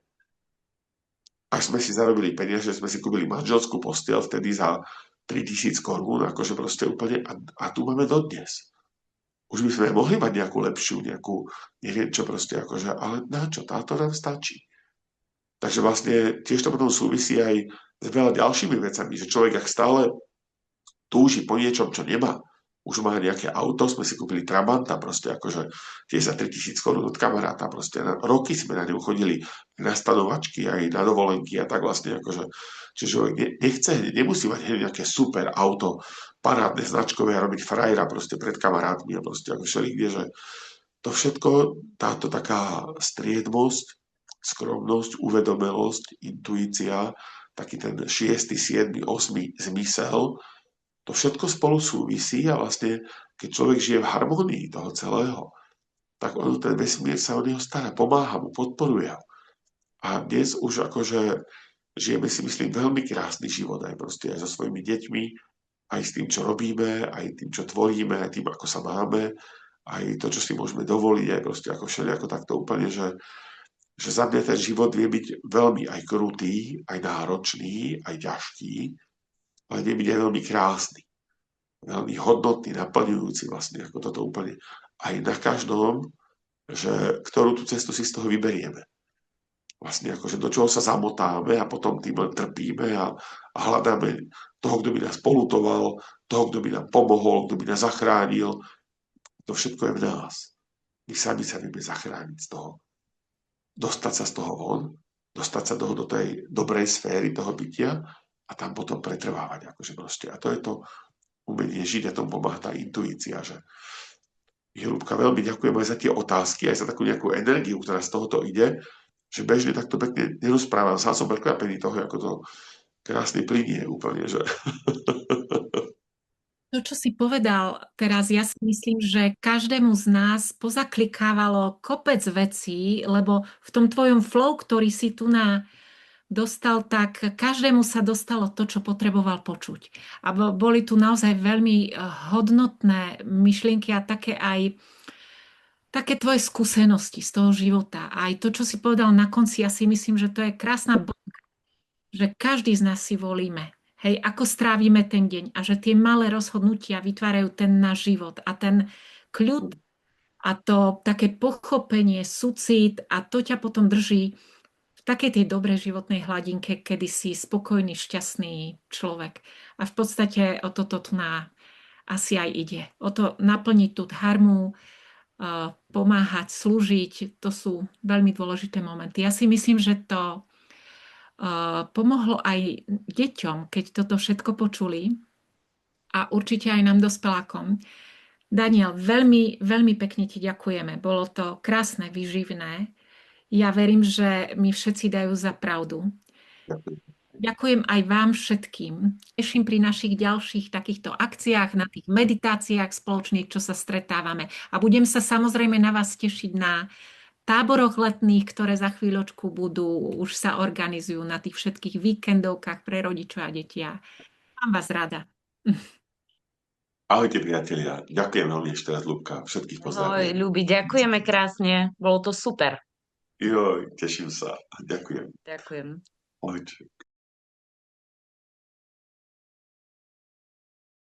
Až sme si zarobili peniaze, že sme si kúpili manželskú posteľ vtedy za 3000 korún, akože proste úplne, a tu máme dodnes. Už by sme mohli mať nejakú lepšiu, neviem čo proste, akože, ale na čo, táto nám stačí. Takže vlastne tiež to potom súvisí aj s veľa ďalšími vecami, že človek, ak stále túži po niečom, čo nemá, už má nejaké auto, sme si kúpili Trabanta, proste akože tiež za 3000 korún od kamaráta, proste roky sme na ňu chodili na stanovačky, aj na dovolenky a tak vlastne akože, čiže nechce, nemusí mať nejaké super auto, parádne značkové a robiť frajera proste pred kamarátmi a proste ako všelikde, že to všetko, táto taká striednosť, skromnosť, uvedomelosť, intuícia, taký ten 6., 7., 8. zmysel, to všetko spolu súvisí a vlastne, keď človek žije v harmonii toho celého, tak ten vesmír sa o neho stará, pomáha mu, podporuje ho. A dnes už akože žijeme si, myslím, veľmi krásny život aj proste aj so svojimi deťmi, aj s tým, čo robíme, aj tým, čo tvoríme, aj tým, ako sa máme, aj to, čo si môžeme dovoliť, aj proste ako všelijako takto úplne, že za mňa ten život vie byť veľmi aj krutý, aj náročný, aj ťažký, ale vie byť aj veľmi krásny, veľmi hodnotný, naplňujúci vlastne, ako toto úplne aj na každom, že ktorú tú cestu si z toho vyberieme. Vlastne akože do čoho sa zamotáme a potom tým len trpíme a hľadáme toho, kto by nás polutoval, toho, kto by nám pomohol, kto by nás zachránil. To všetko je v nás. My sami sa vieme zachrániť z toho. Dostať sa z toho von, dostať sa do tej dobrej sféry toho bytia a tam potom pretrvávať. Akože proste. A to je to umenie žiť a tomu pomáha tá intuícia. Že Ľubka, veľmi ďakujem aj za tie otázky, aj za takú nejakú energiu, ktorá z tohoto ide, že bežne takto pekne nerozprávam. Sám som prekvapený toho, ako to krásne plynie úplne. Že... To, čo si povedal teraz, ja si myslím, že každému z nás pozaklikávalo kopec vecí, lebo v tom tvojom flow, ktorý si tu dostal, tak každému sa dostalo to, čo potreboval počuť. A boli tu naozaj veľmi hodnotné myšlienky a také tvoje skúsenosti z toho života. A aj to, čo si povedal na konci, ja si myslím, že to je krásna bodka, že každý z nás si volíme. Hej, ako strávime ten deň a že tie malé rozhodnutia vytvárajú ten náš život a ten kľud a to také pochopenie, súcit a to ťa potom drží v takej tej dobrej životnej hladinke, kedy si spokojný, šťastný človek. A v podstate o toto tu asi aj ide. O to naplniť tú dharmu, pomáhať, slúžiť, to sú veľmi dôležité momenty. Ja si myslím, že to pomohlo aj deťom, keď toto všetko počuli a určite aj nám dospelákom. Daniel, veľmi, veľmi pekne ti ďakujeme. Bolo to krásne, výživné. Ja verím, že mi všetci dajú za pravdu. Ďakujem aj vám všetkým. Teším pri našich ďalších takýchto akciách, na tých meditáciách spoločných, čo sa stretávame. A budem sa samozrejme na vás tešiť na táboroch letných, ktoré za chvíľočku budú, už sa organizujú na tých všetkých víkendovkách pre rodičov a deti. A mám vás rada. Ahojte priatelia, ďakujem veľmi ešte raz, Ľubka, všetkých Ahoj, pozdravujem. Ľubi, ďakujeme krásne, bolo to super. Joj, teším sa, ďakujem. Ďakujem. Ahojte.